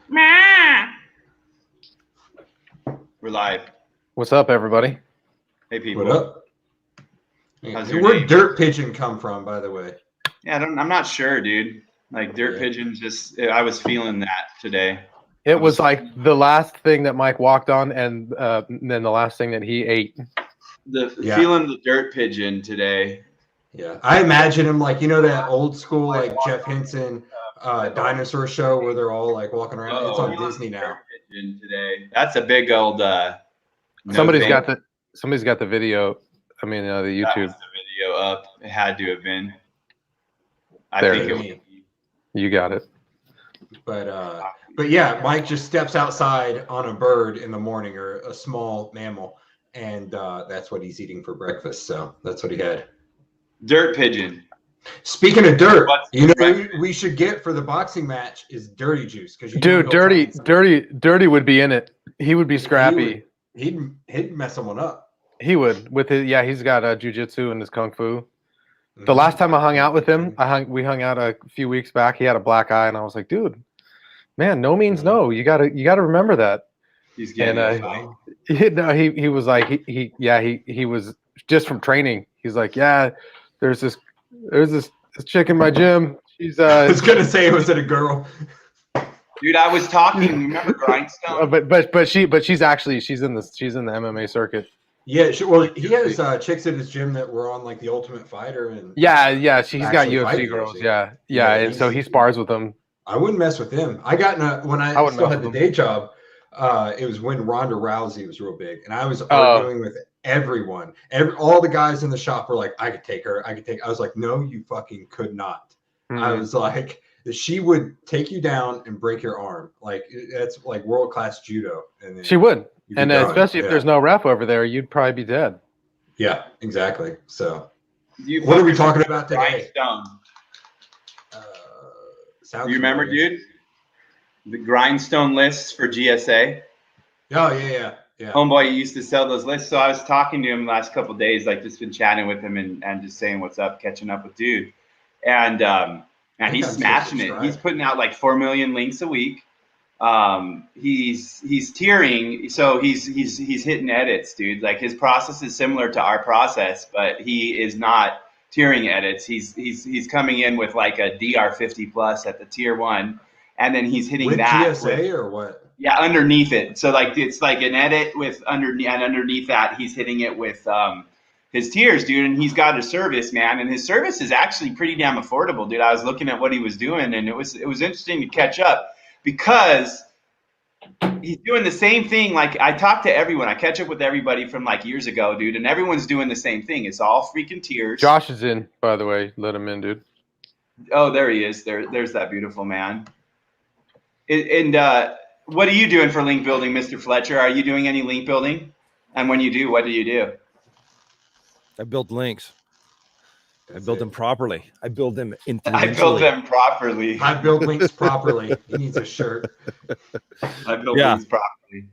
We're live. What's up, everybody? Hey, people. What up? How's your Where'd day? Dirt Pigeon come from, by the way? Yeah, I'm not sure, dude. Like Dirt Pigeon, I was feeling that today. It was like the last thing that Mike walked on, and then the last thing that he ate. Feeling the Dirt Pigeon today. Yeah, I imagine him like, you know, that old school like Jeff Henson dinosaur show where they're all like walking around. It's on Disney now. Dirt Pigeon today. That's a big old. Somebody's got the video. I mean, the YouTube. The video up. It had to have been. I There think it it is. You got it. But yeah, Mike just steps outside on a bird in the morning or a small mammal, and that's what he's eating for breakfast. So that's what he had. Dirt Pigeon. Speaking of dirt, you know what we should get for the boxing match is Dirty Juice, because dude, Dirty would be in it. He would be scrappy. He'd mess someone up. He would with his he's got jujitsu and his kung fu. The last time I hung out with him, we hung out a few weeks back. He had a black eye, and I was like, dude, man, no means no. You gotta remember that. He's getting he was like he was just from training. He's like, yeah, there's this chick in my gym. She's I was gonna say, was it a girl? Dude, I was talking. Remember Grindstone? But she's in the MMA circuit. Yeah, he has chicks at his gym that were on like the Ultimate Fighter and she's got UFC girls. Yeah, and so he spars with them. I wouldn't mess with him. I got when I still had the day job. It was when Ronda Rousey was real big, and I was arguing with everyone. All the guys in the shop were like, "I could take her. I could take." I was like, "No, you fucking could not." Mm-hmm. I was like, she would take you down and break your arm. Like that's like world class judo. And then she would, and especially if there's no ref over there, you'd probably be dead. Yeah, exactly. So, what are we talking about today? You remember, dude? The Grindstone lists for GSA. Oh yeah. Homeboy used to sell those lists. So I was talking to him the last couple of days, like just been chatting with him and just saying what's up, catching up with dude. And he's smashing it. He's putting out like 4 million links a week. He's tiering, so he's hitting edits, dude. Like his process is similar to our process, but he is not tiering edits. He's coming in with like a DR50 plus at the tier 1, and then he's hitting with that GSA or what? Yeah, underneath it. So like it's like an edit with underneath that he's hitting it with his tiers, dude. And he's got a service, man, and his service is actually pretty damn affordable, dude. I was looking at what he was doing, and it was interesting to catch up because he's doing the same thing. Like I talk to everyone, I catch up with everybody from like years ago, dude, and everyone's doing the same thing. It's all freaking tiers. Josh is in, by the way. Let him in, dude. Oh, there he is. There's that beautiful man. What are you doing for link building, Mr. Fletcher? Are you doing any link building? And when you do, what do you do? I build links. I build them properly. I build them I build them properly. I build links properly. He needs a shirt. I build links properly.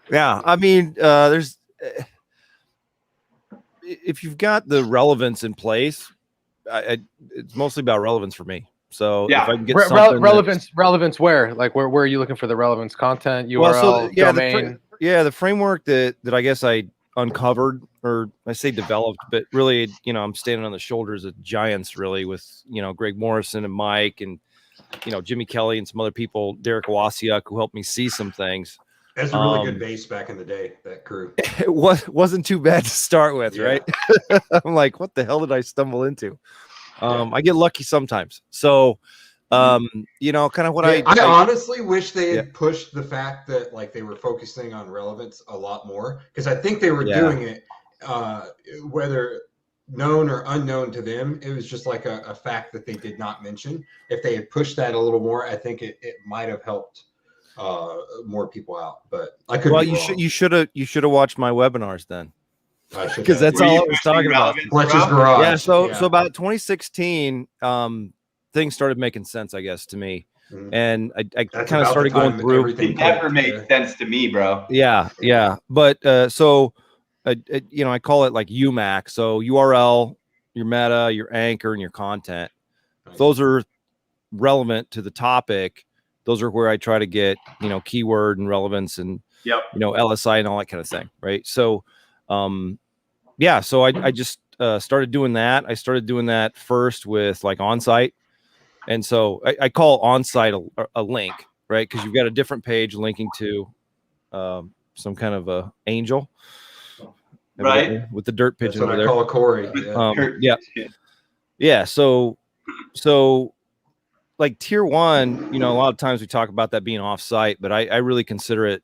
Yeah, I mean, there's if you've got the relevance in place, it's mostly about relevance for me. So yeah, if I can get relevance where? Like where are you looking for the relevance? Content, URL, domain? The framework that I guess I uncovered, or I say developed, but really, I'm standing on the shoulders of giants, really, with Greg Morrison and Mike and Jimmy Kelly and some other people, Derek Wasiuk, who helped me see some things. That's a really good base back in the day, that crew. It wasn't too bad to start with, right? I'm like, what the hell did I stumble into? I get lucky sometimes. So, kind of what I honestly wish they had pushed the fact that like they were focusing on relevance a lot more, because I think they were doing it, whether known or unknown to them. It was just like a fact that they did not mention. If they had pushed that a little more, I think it might have helped more people out. But I could. Well, you should have watched my webinars then. Because that's all I was talking about. Fletcher's Garage. Yeah, so about 2016, things started making sense, I guess, to me. And I kind of started going through. It never made sense to me, bro. Yeah. But I call it like UMAC. So URL, your meta, your anchor, and your content. If those are relevant to the topic, Those are where I try to get, keyword and relevance and, LSI and all that kind of thing. Right. So, so I just started doing that. I started doing that first with like on-site. And so I call on-site a link, right? Because you've got a different page linking to some kind of a angel. Right. With the dirt pigeon. That's what I call Corey. Yeah. So like tier 1, a lot of times we talk about that being off-site, but I really consider it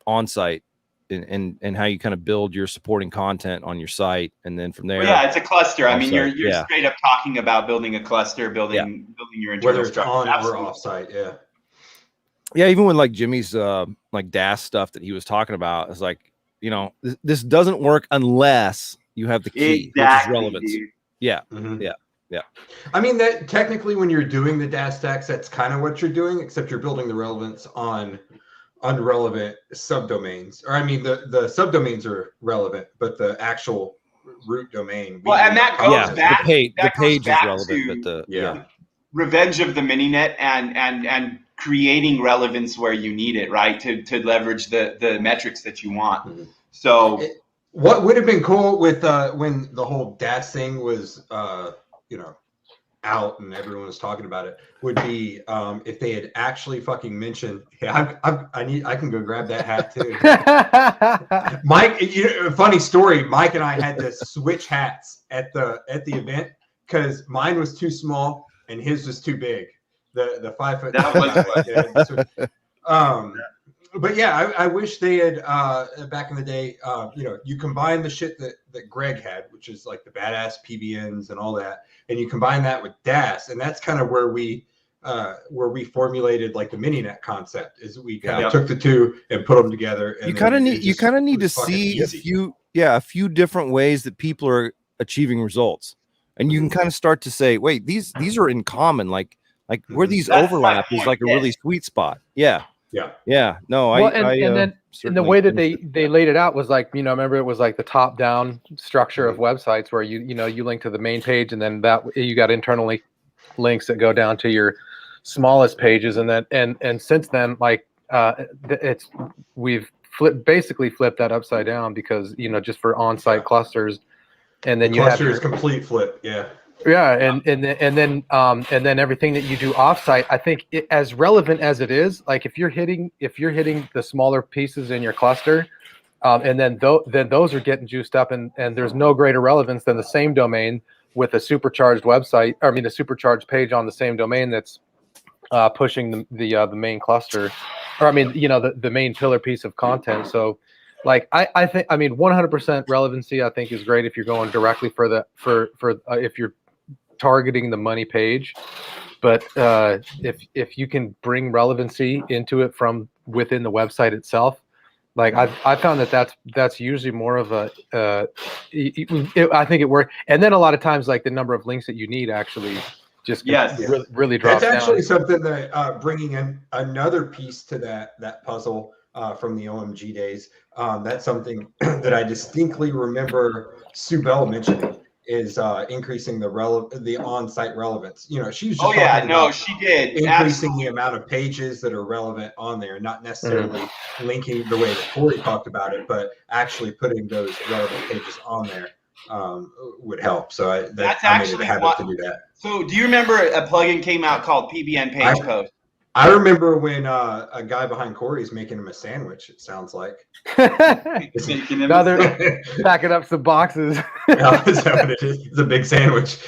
on-site and how you kind of build your supporting content on your site. And then from there, it's a cluster. I mean, you're straight up talking about building a cluster, building your internal whether it's structure. on or off-site. Yeah. Even when like Jimmy's like DAS stuff that he was talking about, is like, this doesn't work unless you have the key, which is relevance. Dude. Yeah. Mm-hmm. Yeah. I mean, that technically when you're doing the DAS stacks, that's kind of what you're doing, except you're building the relevance on unrelevant subdomains. Or I mean, the subdomains are relevant, but the actual root domain. And that goes back. The page is relevant, but the revenge of the mininet and creating relevance where you need it, right? To leverage the metrics that you want. Mm-hmm. So what would have been cool with when the whole DAS thing was out and everyone was talking about it would be if they had actually fucking mentioned, I can go grab that hat too. Mike, funny story, Mike and I had to switch hats at the event because mine was too small and his was too big. The 5 foot. That was but yeah, I wish they had back in the day. You combine the shit that Greg had, which is like the badass PBNs and all that, and you combine that with DAS, and that's kind of where we formulated like the mininet concept. Is we kind of took the two and put them together. And you kind of need to see a few different ways that people are achieving results, and you can kind of start to say, wait, these are in common, like where these overlap is like a really sweet spot. Yeah. No, and the way that they laid it out was like, remember it was like the top down structure of websites where you link to the main page, and then that you got internally links that go down to your smallest pages. And then, and since then, like, we've basically flipped that upside down because, just for on-site clusters. And then cluster is complete flip. And then everything that you do offsite, I think as relevant as it is, like if you're hitting the smaller pieces in your cluster, and then those are getting juiced up, and there's no greater relevance than the same domain with a supercharged website. A supercharged page on the same domain that's pushing the main cluster, or the main pillar piece of content. So, like I think 100% relevancy I think is great if you're going directly for if you're targeting the money page, but if you can bring relevancy into it from within the website itself, like I found that's usually more of a I think it worked. And then a lot of times, like the number of links that you need actually just really drops down. That's actually something that bringing in another piece to that puzzle from the OMG days. That's something that I distinctly remember Sue Bell mentioning. Is increasing the on-site relevance. She was just she did increasing the amount of pages that are relevant on there, not necessarily linking the way that Corey talked about it, but actually putting those relevant pages on there would help. So I made it a habit to do that. So do you remember a plugin came out called PBN Page Post? I remember when a guy behind Corey's making him a sandwich, it sounds like. Now they're packing up some boxes. Is that what it is? It's a big sandwich.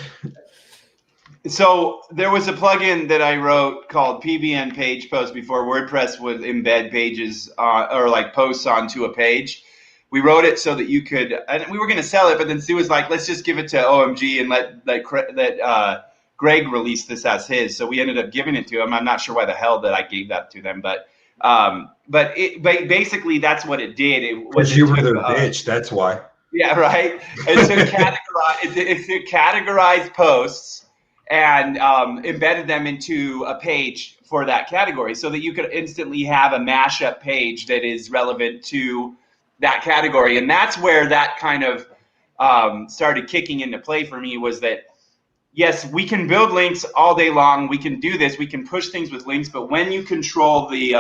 So there was a plugin that I wrote called PBN Page Post before WordPress would embed pages or like posts onto a page. We wrote it so that you could, and we were going to sell it, but then Sue was like, let's just give it to OMG and let Greg released this as his, so we ended up giving it to him. I'm not sure why the hell that I gave that to them, but basically that's what it did. Because you were their bitch, that's why. Yeah, right. And so it categorized posts and embedded them into a page for that category, so that you could instantly have a mashup page that is relevant to that category. And that's where that kind of started kicking into play for me, was that yes, we can build links all day long. We can do this. We can push things with links. But when you control the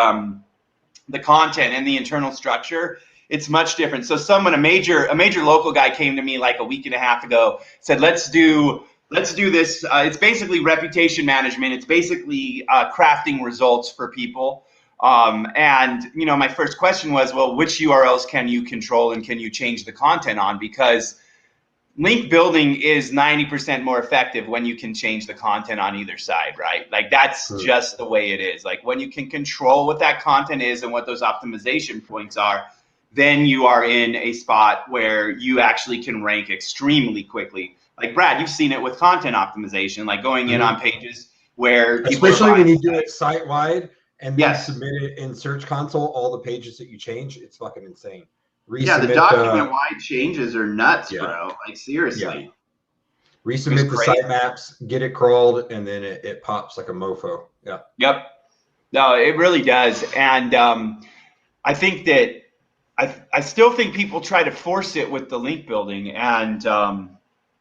content and the internal structure, it's much different. So a major local guy came to me like a week and a half ago, said, let's do this. It's basically reputation management. It's basically crafting results for people. And my first question was, well, which URLs can you control and can you change the content on? Because link building is 90% more effective when you can change the content on either side, right? Like that's just the way it is. Like when you can control what that content is and what those optimization points are, then you are in a spot where you actually can rank extremely quickly. Like Brad, you've seen it with content optimization, like going in on pages where especially when you do it site-wide and then submit it in Search Console, all the pages that you change, it's fucking insane. Yeah, the document-wide changes are nuts, bro. Like seriously. Yeah. Resubmit the sitemaps, get it crawled, and then it pops like a mofo. Yeah. Yep. No, it really does. And I think that I still think people try to force it with the link building, and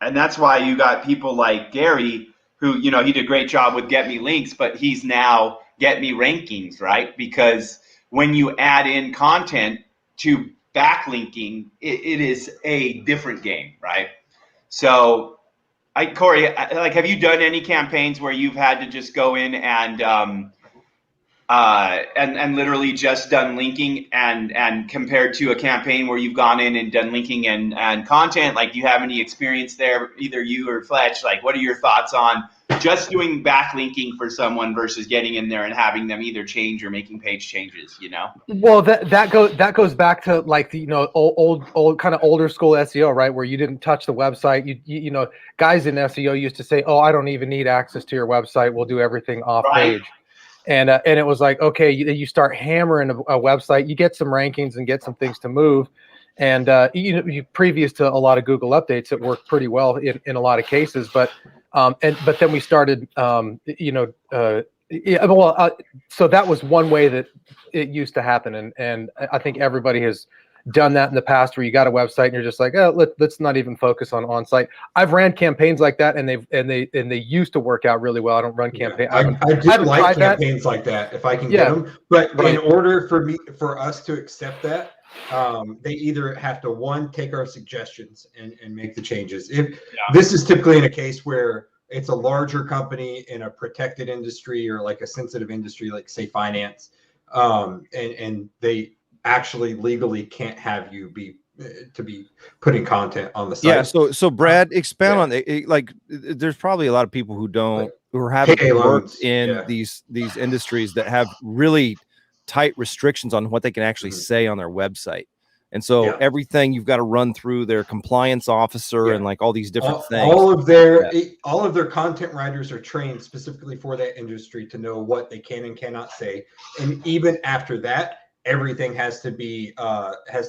that's why you got people like Gary, who he did a great job with Get Me Links, but he's now Get Me Rankings, right? Because when you add in content to backlinking, it is a different game, right? So, Corey, have you done any campaigns where you've had to just go in and literally just done linking and compared to a campaign where you've gone in and done linking and content? Like, do you have any experience there, either you or Fletch? Like, what are your thoughts on just doing backlinking for someone versus getting in there and having them either change or making page changes, Well, that goes back to like the old kind of older school SEO, right? Where you didn't touch the website. You guys in SEO used to say, "Oh, I don't even need access to your website. We'll do everything off page." And it was like, okay, you start hammering a website, you get some rankings and get some things to move. And you previous to a lot of Google updates, it worked pretty well in a lot of cases. But then we started, so that was one way that it used to happen. And I think everybody has done that in the past, where you got a website and you're just like, oh, let's not even focus on site. I've ran campaigns like that, and they used to work out really well. I don't run campaigns. I do like campaigns like that if I can get them. But in order for us to accept that, they either have to take our suggestions and make the changes. This is typically in a case where it's a larger company in a protected industry or like a sensitive industry, like say finance, and they actually legally can't have you be putting content on the site. Yeah. So Brad, expound on it. Like, there's probably a lot of people who haven't worked in these industries that have really tight restrictions on what they can actually say on their website. And so everything you've got to run through their compliance officer and like all these different things. All of their content writers are trained specifically for that industry to know what they can and cannot say. And even after that, everything has to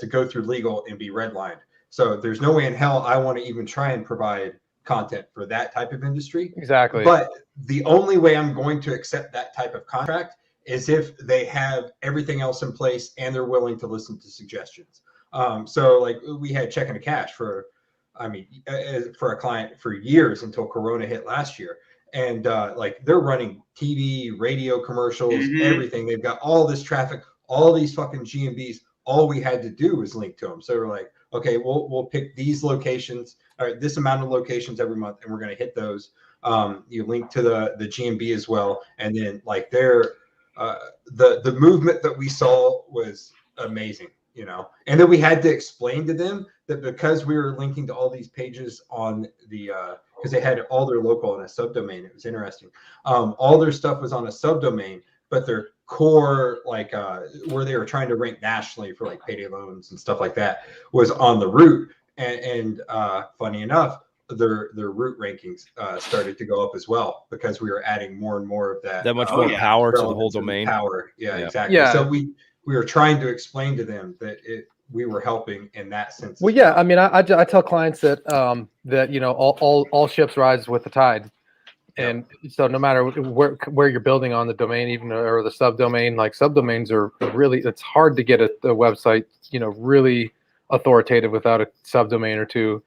go through legal and be redlined. So there's no way in hell I want to even try and provide content for that type of industry. Exactly. But the only way I'm going to accept that type of contract is if they have everything else in place and they're willing to listen to suggestions. So like we had Checking to Cash for a client for years until Corona hit last year. And like they're running TV, radio commercials, everything. They've got all this traffic, all these fucking GMBs. All we had to do was link to them. So we're like, okay, we'll pick these locations, or this amount of locations every month, and we're going to hit those. You link to the GMB as well. And then like the movement that we saw was amazing, and then we had to explain to them that because we were linking to all these pages on the, because they had all their local on a subdomain. It was interesting. All their stuff was on a subdomain, but their core, like where they were trying to rank nationally for like payday loans and stuff like that, was on the root. And funny enough, their root rankings started to go up as well, because we were adding more and more of that. That much more power to the whole domain. Power, exactly. Yeah. So we were trying to explain to them that we were helping in that sense. Well, yeah. I mean, I tell clients that all ships rise with the tide. And so no matter where you're building on the domain, even or the subdomain, like subdomains are really, it's hard to get a website, really authoritative without a subdomain or two.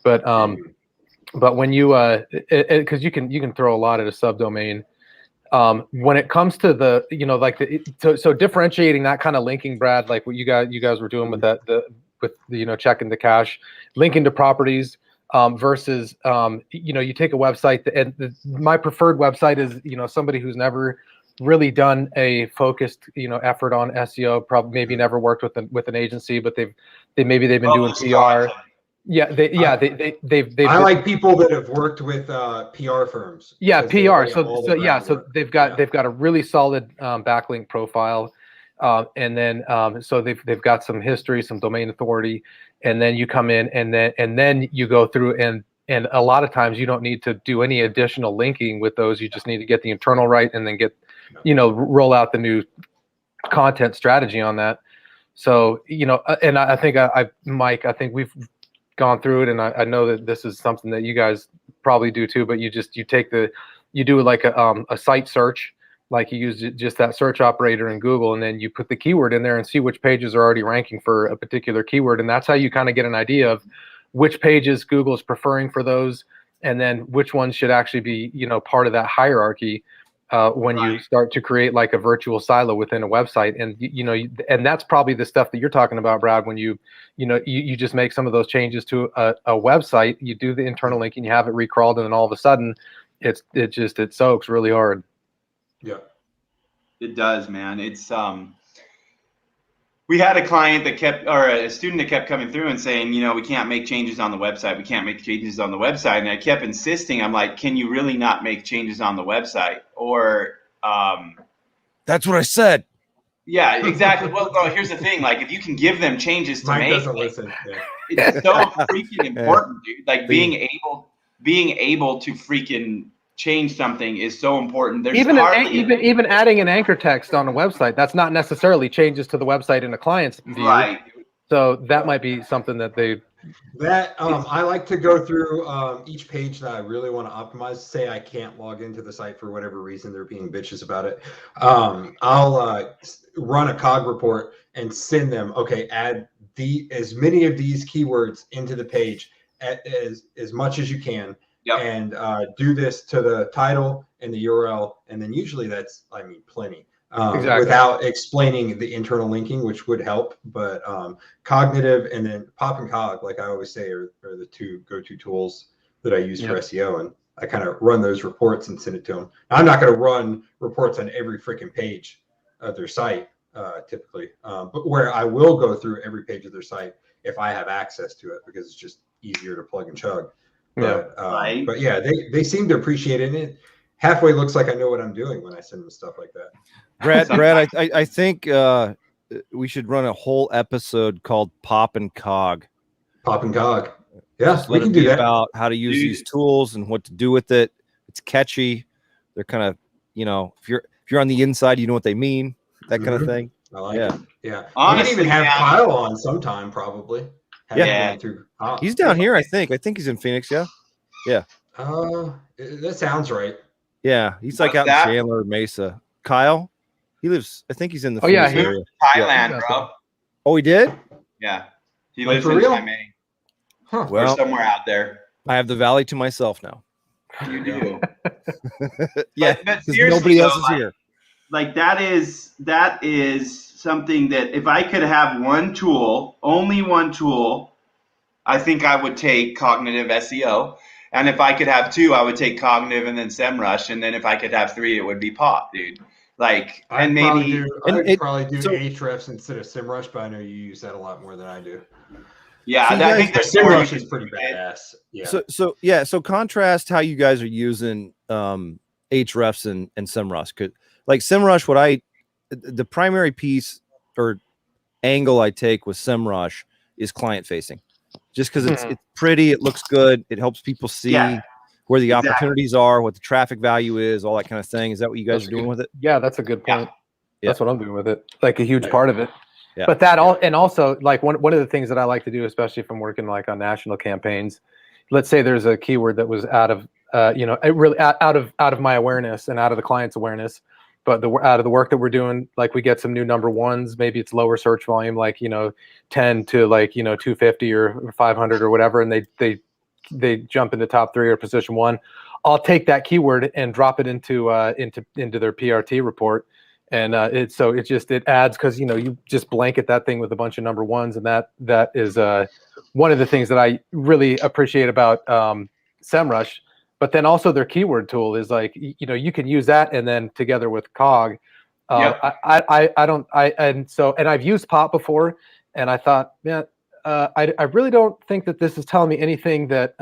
But But when you because you can throw a lot at a subdomain. When it comes to the, like so differentiating that kind of linking, Brad, like what you guys were doing with that, checking the cache, linking to properties, versus, you take a website my preferred website is, somebody who's never really done a focused, effort on SEO, probably maybe never worked with an agency, but they've been doing PR. Yeah, they've I like people that have worked with PR firms. Yeah, PR. So they've got a really solid backlink profile, and then so they've got some history, some domain authority, and then you come in and then you go through and a lot of times you don't need to do any additional linking with those. You just need to get the internal right and then roll out the new content strategy on that. So and I think Mike, I think we've gone through it, and I know that this is something that you guys probably do too, but you do like a site search, like you use just that search operator in Google, and then you put the keyword in there and see which pages are already ranking for a particular keyword, and that's how you kind of get an idea of which pages Google is preferring for those, and then which ones should actually be part of that hierarchy when you start to create like a virtual silo within a website. And and that's probably the stuff that you're talking about, Brad, when you just make some of those changes to a website, you do the internal linking, you have it recrawled, and then all of a sudden it soaks really hard. Yeah, it does, man. It's we had a client a student that kept coming through and saying, we can't make changes on the website. We can't make changes on the website. And I kept insisting, I'm like, can you really not make changes on the website? Or that's what I said. Yeah, exactly. Well, here's the thing. Like, if you can give them changes to Mike make, doesn't listen. Yeah. It's so freaking important, dude. Like being able to freaking change something is so important. There's even adding an anchor text on a website, that's not necessarily changes to the website in a client's view. Right. So that might be something that I like to go through each page that I really want to optimize. Say I can't log into the site for whatever reason, they're being bitches about it. I'll run a cog report and send them, okay, add as many of these keywords into the page as much as you can. Yep. And do this to the title and the URL, and then usually that's, plenty. Exactly. Without explaining the internal linking, which would help. But Cognitive and then Pop and Cog, like I always say, are the two go-to tools that I use for SEO, and I kind of run those reports and send it to them. Now, I'm not going to run reports on every freaking page of their site typically, but where I will go through every page of their site if I have access to it, because it's just easier to plug and chug. But yeah, they seem to appreciate it. And it halfway looks like I know what I'm doing when I send them stuff like that. Brad, I think we should run a whole episode called Pop and Cog. Pop and Cog. Yeah, we can do that. About how to use these tools and what to do with it. It's catchy. They're kind of, if you're on the inside, you know what they mean. That kind of thing. I like it. Yeah. Honestly, we can even have Kyle on sometime, probably. He's down here, I think. I think he's in Phoenix. Yeah. That sounds right. Yeah, he's like out in Chandler, Mesa. Kyle, he lives. I think he's in the Phoenix area. Thailand, bro. Oh, he did? Yeah, he lives in Taipei. Huh. Or somewhere out there. I have the valley to myself now. You do. Yeah, but nobody else is here. Like that is something that if I could have one tool, only one tool, I think I would take Cognitive SEO. And if I could have two, I would take Cognitive and then SEMrush. And then if I could have three, it would be Pop, dude. Like, I'd probably do Ahrefs instead of SEMrush, but I know you use that a lot more than I do. Yeah, I think SEMrush is pretty badass. Yeah. So contrast how you guys are using Ahrefs and SEMrush. Like SEMrush, the primary piece or angle I take with SEMrush is client facing, just because it's pretty, it looks good, it helps people see where the opportunities are, what the traffic value is, all that kind of thing. Is that what you guys are doing with it? Yeah, that's a good point. Yeah. That's what I'm doing with it. Like a huge part of it. Yeah. But and also like one of the things that I like to do, especially if I'm working like on national campaigns, let's say there's a keyword that was out of really out of my awareness and out of the client's awareness. But out of the work that we're doing, like we get some new number ones, maybe it's lower search volume, like 10 to 250 or 500 or whatever, and they they jump into top 3 or position 1, I'll take that keyword and drop it into their PRT report. And it adds, because you just blanket that thing with a bunch of number 1s, and that is one of the things that I really appreciate about SEMrush. But then also their keyword tool is like, you can use that, and then together with Cog. Yep. And I've used Pop before, and I thought, man, I really don't think that this is telling me anything that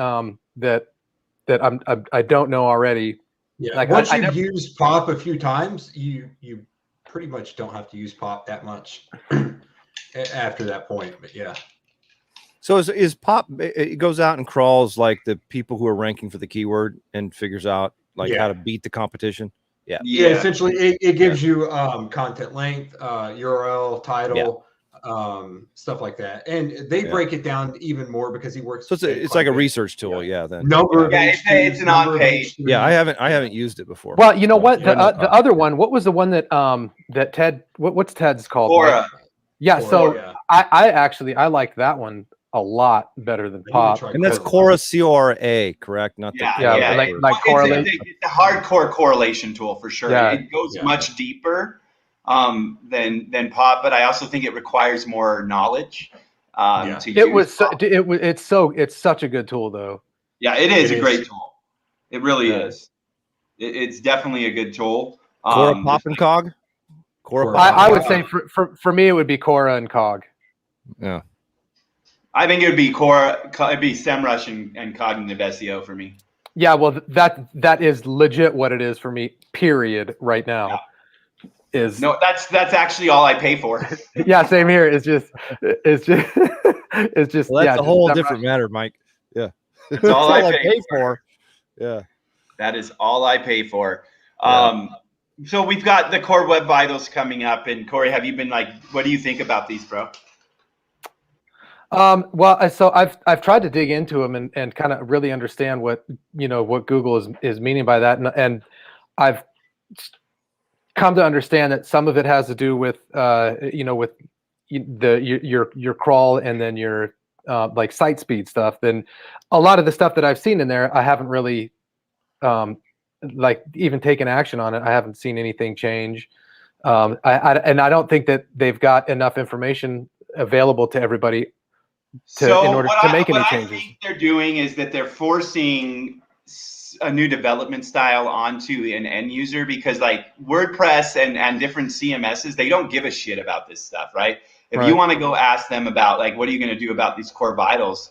I don't know already. Yeah. Like once you've used Pop a few times, you pretty much don't have to use Pop that much after that point. But yeah. So is Pop? It goes out and crawls like the people who are ranking for the keyword and figures out how to beat the competition. Yeah. Essentially, it gives you content length, URL, title, stuff like that, and they break it down even more because he works. So it's like a research tool. Yeah. Then number. It's an on-page. Yeah, I haven't used it before. Well, you know what? The other one. What was the one that Ted? What's Ted's called? Quora. Yeah. So I liked that one a lot better than Pop. And that's Quora, CORA, correct? Not like correlation. It's a hardcore correlation tool for sure. Yeah. It goes much deeper than Pop, but I also think it requires more knowledge to use. It's such a good tool though. Yeah, it is a great tool. It really is. It's definitely a good tool. Quora, Pop, and Cog. Quora. I would say for me it would be Quora and Cog. Yeah. I think it would be Quora, it'd be SEMrush and Cognitive SEO for me. Yeah, well, that is legit what it is for me. Period. Right now, that's actually all I pay for. Yeah, same here. It's just. Well, that's a whole different matter, Mike. Yeah, that's all I pay for. Yeah, that is all I pay for. So we've got the Core Web Vitals coming up, and Corey, have you been what do you think about these, bro? Well, so I've tried to dig into them and kind of really understand what Google is meaning by that, and I've come to understand that some of it has to do with with your crawl and then your site speed stuff. Then a lot of the stuff that I've seen in there, I haven't really even taken action on it. I haven't seen anything change. I don't think that they've got enough information available to everybody in order to make any changes. What I think they're doing is that they're forcing a new development style onto an end user, because WordPress and different CMSs, they don't give a shit about this stuff, right? If you want to go ask them about what are you going to do about these Core Vitals,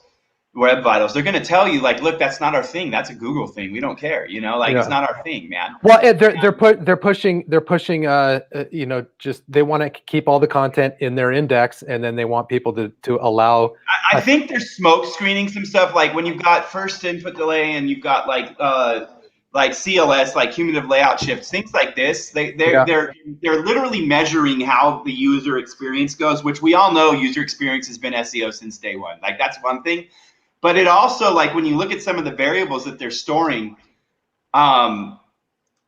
Web Vitals, they're going to tell you look, that's not our thing. That's a Google thing. We don't care. It's not our thing, man. Well, they're pushing. Just they want to keep all the content in their index, and then they want people to allow. I think they're smoke screening some stuff, when you've got first input delay and you've got CLS, cumulative layout shifts, things like this. They're literally measuring how the user experience goes, which we all know user experience has been SEO since day one. That's one thing. But it also, when you look at some of the variables that they're storing, they're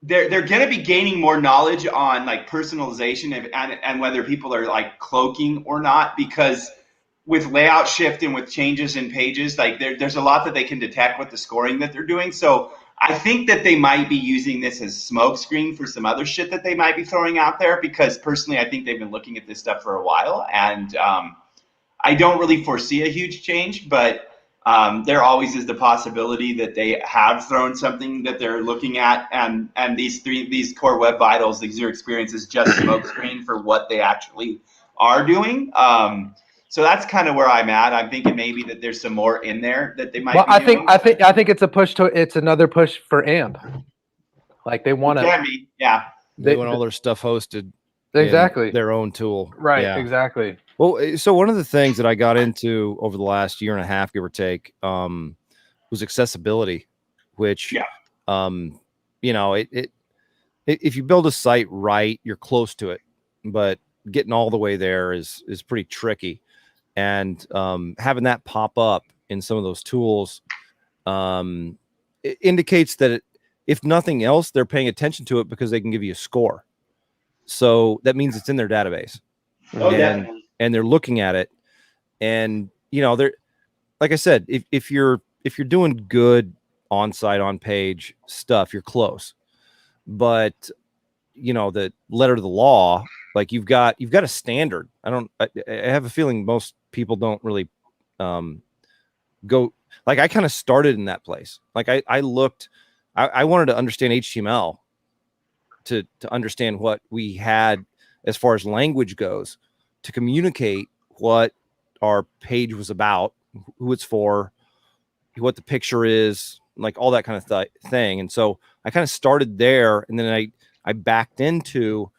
going to be gaining more knowledge on personalization and whether people are cloaking or not, because with layout shift and with changes in pages, there's a lot that they can detect with the scoring that they're doing. So I think that they might be using this as smokescreen for some other shit that they might be throwing out there, because personally, I think they've been looking at this stuff for a while, and I don't really foresee a huge change, but there always is the possibility that they have thrown something that they're looking at, and these Core Web Vitals, the user experience, is just smokescreen for what they actually are doing. So that's kind of where I'm at. I'm thinking maybe that there's some more in there that they might. Well, I think it's a push to. It's another push for AMP. They want to. Yeah. They want all their stuff hosted. Exactly. Their own tool. Right. Yeah. Exactly. Well, so one of the things that I got into over the last year and a half, give or take, was accessibility, which, if you build a site right, you're close to it, but getting all the way there is pretty tricky. And having that pop up in some of those tools it indicates that if nothing else, they're paying attention to it because they can give you a score. So that means it's in their database. And they're looking at it, and they're, like I said, if you're if you're doing good on-site, on-page stuff, you're close. But the letter of the law, like you've got a standard. I have a feeling most people don't really go. Like I kind of started in that place. Like I wanted to understand HTML to understand what we had as far as language goes, to communicate what our page was about, who it's for, what the picture is, like all that kind of thing. And so I kind of started there, and then I backed into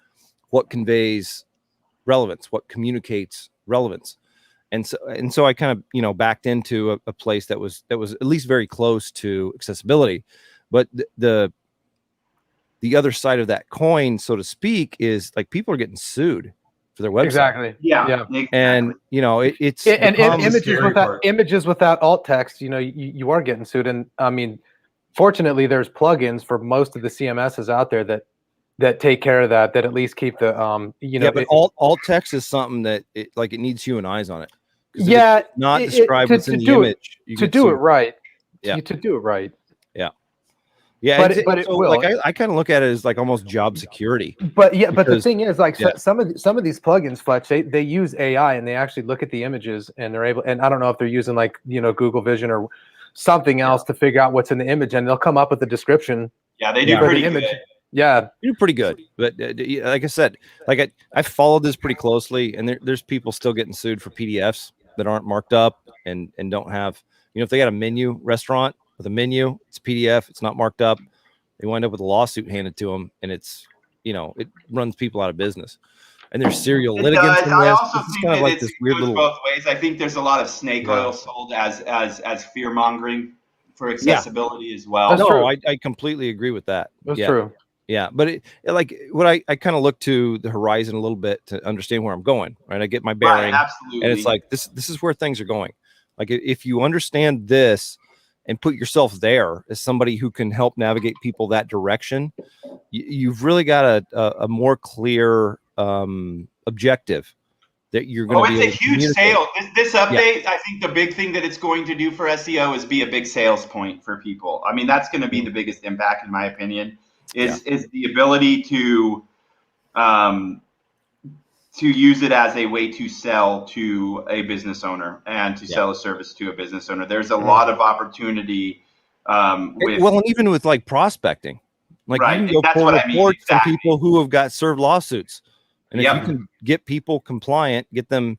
what conveys relevance, what communicates relevance. And so I kind of, backed into a place that was at least very close to accessibility. But the other side of that coin, so to speak, is like people are getting sued for their website. Exactly. Yeah. Exactly. And it's and images without alt text, you are getting sued. And I mean, fortunately, there's plugins for most of the CMSs out there that take care of that at least keep the but alt text is something that it needs human eyes on it. Yeah, not describe what's in the image. To do it right. Yeah. To do it right. Yeah. Yeah, but it will. Like I kind of look at it as like almost job security. But the thing is, like some of these plugins, Fletch, they use AI and they actually look at the images and they're able. And I don't know if they're using like Google Vision or something else to figure out what's in the image, and they'll come up with a description. Yeah, they do pretty good. Yeah, you do pretty good. But like I said, like I followed this pretty closely, and there's people still getting sued for PDFs that aren't marked up and don't have. If they got a menu restaurant with a menu, it's PDF, it's not marked up, they wind up with a lawsuit handed to them, and it's it runs people out of business. And there's serial litigants in this. I also it's think kind of that like it this weird goes little both ways. I think there's a lot of snake oil sold as fear mongering for accessibility as well. That's true. I completely agree with that. That's true. Yeah, but I kind of look to the horizon a little bit to understand where I'm going. Right, I get my bearing, right, absolutely. And it's like this is where things are going. Like if you understand this and put yourself there as somebody who can help navigate people that direction, you've really got a more clear objective that you're going to be able it's a huge sale. This update, I think the big thing that it's going to do for SEO is be a big sales point for people. I mean, that's going to be the biggest impact, in my opinion, is the ability to use it as a way to sell to a business owner and to sell a service to a business owner. There's a lot of opportunity and even with like prospecting, like right. you can go pull reports from people who have got served lawsuits. And if you can get people compliant, get them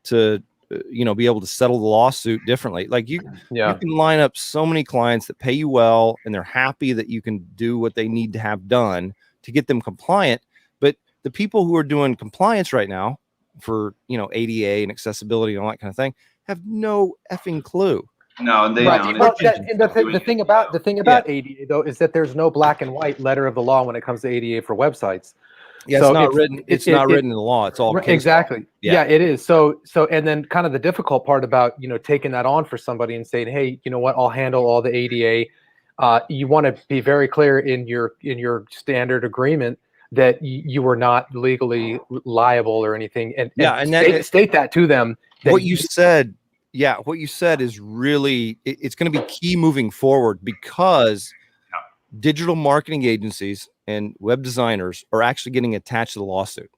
to, be able to settle the lawsuit differently. Like you can line up so many clients that pay you well, and they're happy that you can do what they need to have done to get them compliant. But the people who are doing compliance right now for, ADA and accessibility and all that kind of thing have no effing clue. No, they don't. Well, the thing about ADA though is that there's no black and white letter of the law when it comes to ADA for websites. Yeah, so it's not written in the law. It's all exactly. Yeah, it is. So and then kind of the difficult part about taking that on for somebody and saying, hey, you know what, I'll handle all the ADA. You want to be very clear in your standard agreement that you were not legally liable or anything, and state that to them. What you said is really it's going to be key moving forward, because digital marketing agencies and web designers are actually getting attached to the lawsuit.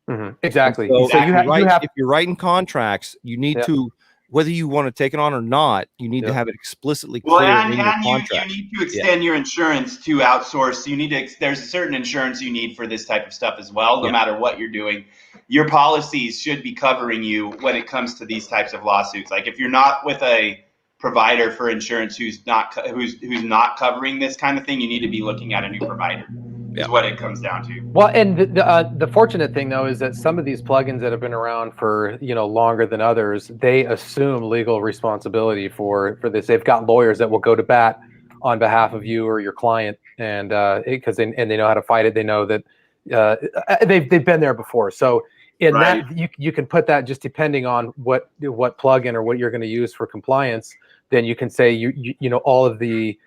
Mm-hmm. Exactly. So if you're writing contracts, you need to, whether you want to take it on or not, you need to have it explicitly clear in your contract. You need to extend your insurance to outsource. There's a certain insurance you need for this type of stuff as well, no matter what you're doing. Your policies should be covering you when it comes to these types of lawsuits. Like if you're not with a provider for insurance who's not covering this kind of thing, you need to be looking at a new provider. Is what it comes down to. Well, and the fortunate thing though is that some of these plugins that have been around for longer than others, they assume legal responsibility for this. They've got lawyers that will go to bat on behalf of you or your client, and because they know how to fight it. They know that they've been there before. So in that you can put that, just depending on what plugin or what you're going to use for compliance. Then you can say you all of the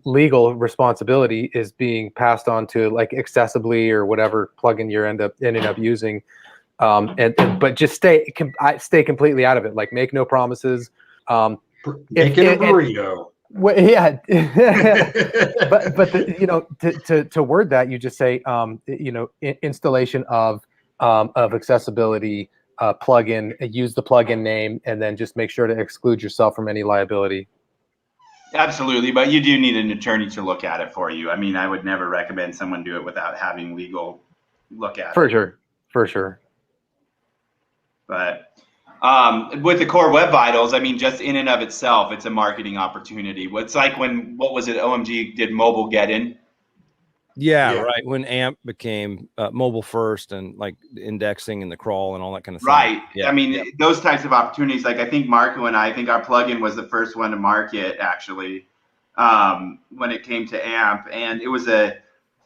legal responsibility is being passed on to like Accessibly or whatever plugin you're ending up using, but just stay completely out of it. Like make no promises. Making a burrito. Well, yeah, but to word that, you just say installation of accessibility plugin, use the plugin name, and then just make sure to exclude yourself from any liability. Absolutely, but you do need an attorney to look at it for you. I mean, I would never recommend someone do it without having legal look at it. For sure. But with the Core Web Vitals, I mean, just in and of itself, it's a marketing opportunity. It's like when, what was it, OMG did mobile get in? Yeah, right. When AMP became mobile first and like indexing and the crawl and all that kind of stuff. Right. Yeah. I mean, those types of opportunities, like I think Marco and I think our plugin was the first one to market actually when it came to AMP. And it was a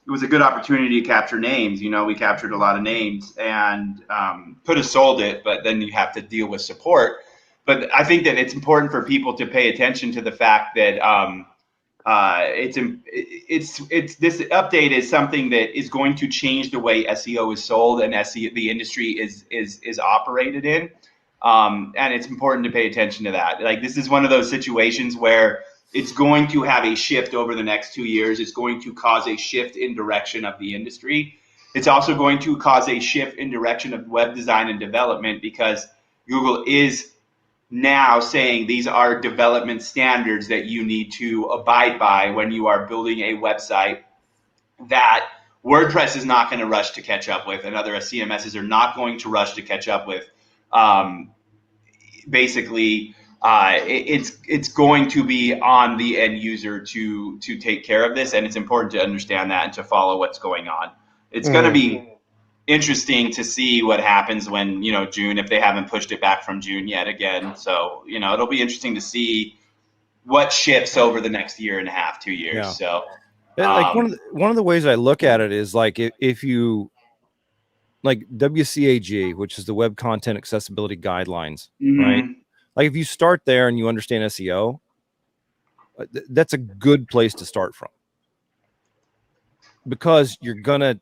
good opportunity to capture names. You know, we captured a lot of names and could have sold it, but then you have to deal with support. But I think that it's important for people to pay attention to the fact that this update is something that is going to change the way SEO is sold and the industry is operated in, and it's important to pay attention to that. Like, this is one of those situations where it's going to have a shift over the next 2 years. It's going to cause a shift in direction of the industry. It's also going to cause a shift in direction of web design and development, because Google is now saying these are development standards that you need to abide by when you are building a website that WordPress is not going to rush to catch up with, and other CMSs are not going to rush to catch up with. Basically, it's going to be on the end user to take care of this, and it's important to understand that and to follow what's going on. It's going to be interesting to see what happens when, June, if they haven't pushed it back from June yet again. So, it'll be interesting to see what shifts over the next year and a half, 2 years. Yeah. So, like one of the ways I look at it is like if you like WCAG, which is the Web Content Accessibility Guidelines, right? Like if you start there and you understand SEO, that's a good place to start from, because you're gonna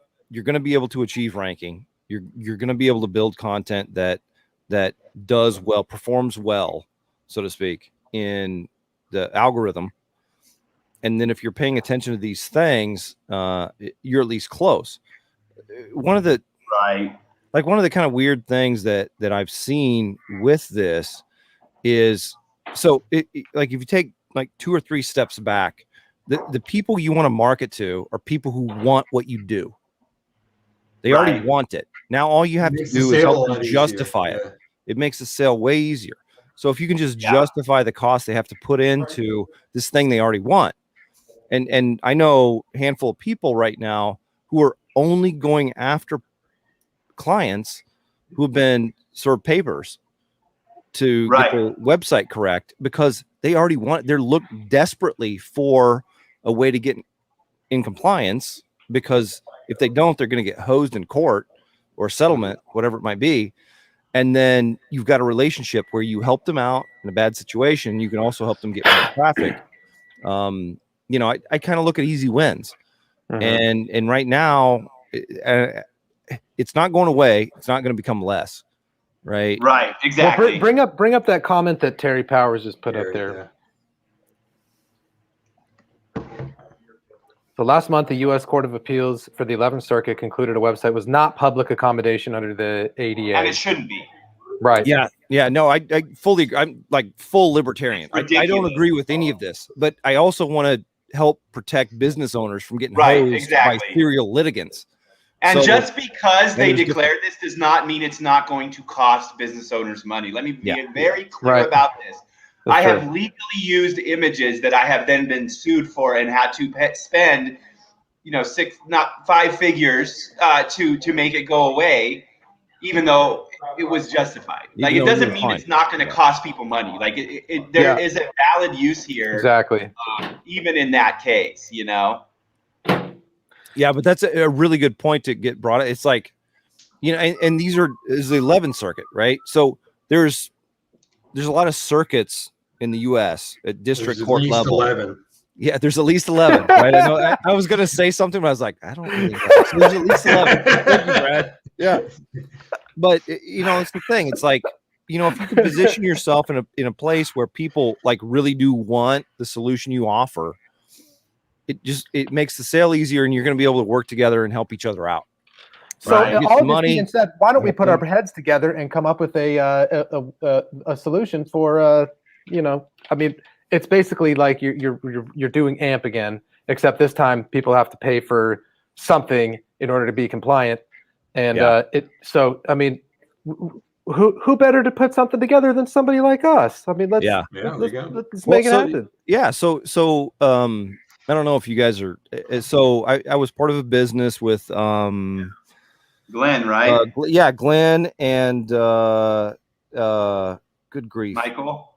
be able to achieve ranking. You're gonna be able to build content that does well, performs well, so to speak, in the algorithm. And then if you're paying attention to these things, you're at least close. One of the kind of weird things that I've seen with this is, so like if you take like 2 or 3 steps back, the people you want to market to are people who want what you do. They already want it. Now all you have to do is help them justify it. Yeah. It makes the sale way easier. So if you can just justify the cost they have to put into this thing they already want. And I know a handful of people right now who are only going after clients who have been served papers to get their website correct, because they already want, they're looking desperately for a way to get in compliance, because if they don't, they're going to get hosed in court or settlement, whatever it might be. And then you've got a relationship where you help them out in a bad situation. You can also help them get more traffic. I kind of look at easy wins. And right now, it's not going away. It's not going to become less. Right. Exactly. Well, bring up that comment that Terry Powers just put up there. Yeah. So last month, the U.S. Court of Appeals for the 11th Circuit concluded a website was not public accommodation under the ADA. And it shouldn't be. Right. Yeah. No, I fully agree. I'm like full libertarian. I don't agree with any of this, but I also want to help protect business owners from getting hosed by serial litigants. And so, just because they declared this does not mean it's not going to cost business owners money. Let me be very clear about this. That's I have legally used images that I have then been sued for and had to spend, 5 figures to make it go away, even though it was justified. Like, it doesn't mean it's not going to cost people money. Like, there is a valid use here. Exactly. Even in that case, Yeah, but that's a really good point to get brought up. It's like, and these is the 11th Circuit, right? So there's a lot of circuits in the U.S. at district court level. 11. Yeah, there's at least 11, right? I know. I was gonna say something, but I was like, I don't really know. So there's at least 11. Thank you, Brad. Yeah, but it's the thing. It's like, if you can position yourself in a place where people like really do want the solution you offer, it makes the sale easier, and you're going to be able to work together and help each other out. So all this being said, why don't we put our heads together and come up with a solution for I mean, it's basically like you're doing AMP again, except this time people have to pay for something in order to be compliant, and so I mean, who better to put something together than somebody like us? I mean, let's make it happen. Yeah. So I don't know if you guys are. So I was part of a business with Glenn, right? Glenn and good grief, Michael.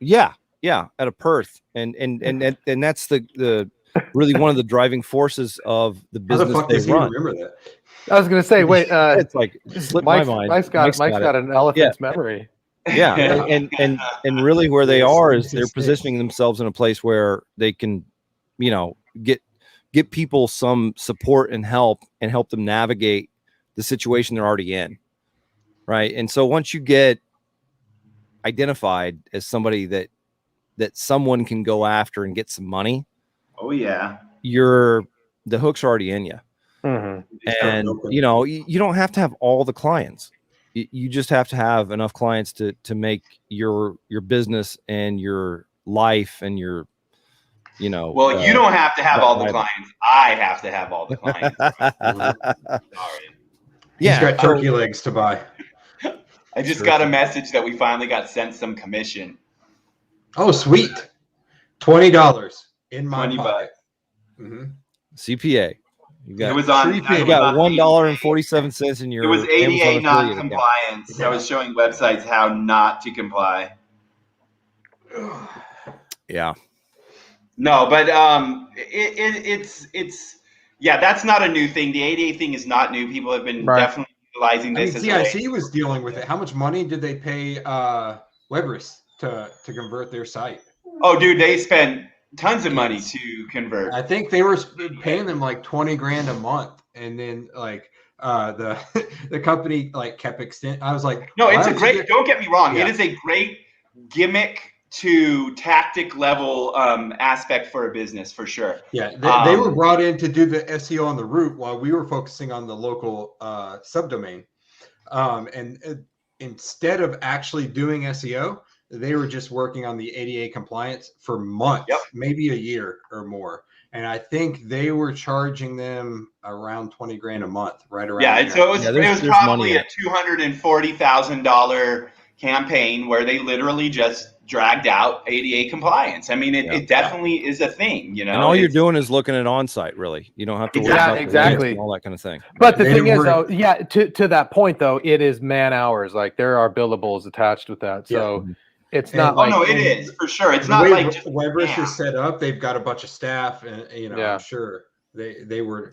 Yeah, out of Perth, and that's the really one of the driving forces of the business. How the fuck does he remember that? I was gonna say, wait, it's like slipped my mind. Mike's got an elephant's memory. Yeah, and really where they are is they're positioning themselves in a place where they can, get people some support and help them navigate the situation they're already in, right? And so once you get identified as somebody that someone can go after and get some money, the hooks are already in you. Mm-hmm. And you don't have to have all the clients. You just have to have enough clients to make your business and your life and your you don't have to have all the clients. I have to have all the clients. Sorry. He's got turkey legs to buy. I just got a message that we finally got sent some commission. Oh, sweet. $20 in my pocket. Mm-hmm. CPA. You got $1.47 in your. It was 88 non-compliance. I was showing websites how not to comply. Yeah. No, but it's that's not a new thing. The 88 thing is not new. People have been definitely utilizing this. CIC was dealing with it. How much money did they pay Weberus to convert their site? Oh, dude, they spent tons of money to convert. I think they were paying them like $20,000 a month, and then like the company like kept extending. I was like, no, it's a great. Don't get me wrong. Yeah. It is a great gimmick to tactic level aspect for a business for sure. Yeah, they were brought in to do the SEO on the route while we were focusing on the local subdomain. And instead of actually doing SEO, they were just working on the ADA compliance for months, maybe a year or more. And I think they were charging them around $20,000 a month, right around. Yeah, so it was probably a $240,000 campaign where they literally just dragged out ADA compliance. I mean, it definitely is a thing, And all you're doing is looking at on-site, really. You don't have to worry about all that kind of thing. But the thing is, though, to that point, though, it is man hours. Like there are billables attached with that, so it's not. It is for sure. It's not like Weberus is set up. They've got a bunch of staff, and I'm sure they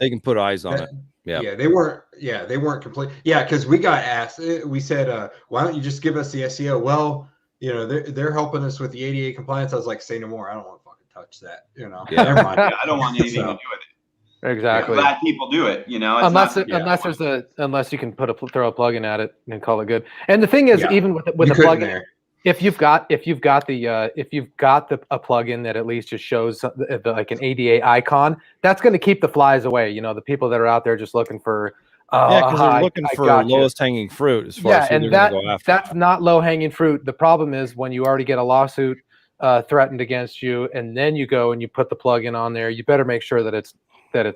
can put eyes on it. They weren't complete. Yeah, because we got asked. We said, why don't you just give us the SEO? Well, they're helping us with the ADA compliance. I was like, say no more. I don't want to fucking touch that. Never mind. I don't want anything to do with it. Exactly. I'm glad people do it. Unless you can throw a plugin at it and call it good. And the thing is, even with a plugin, if you've got a plugin that at least just shows like an ADA icon, that's going to keep the flies away. The people that are out there just looking for. Because they're looking for lowest hanging fruit as far as who they're going to go after. That's not low hanging fruit. The problem is when you already get a lawsuit threatened against you, and then you go and you put the plugin on there. You better make sure that it's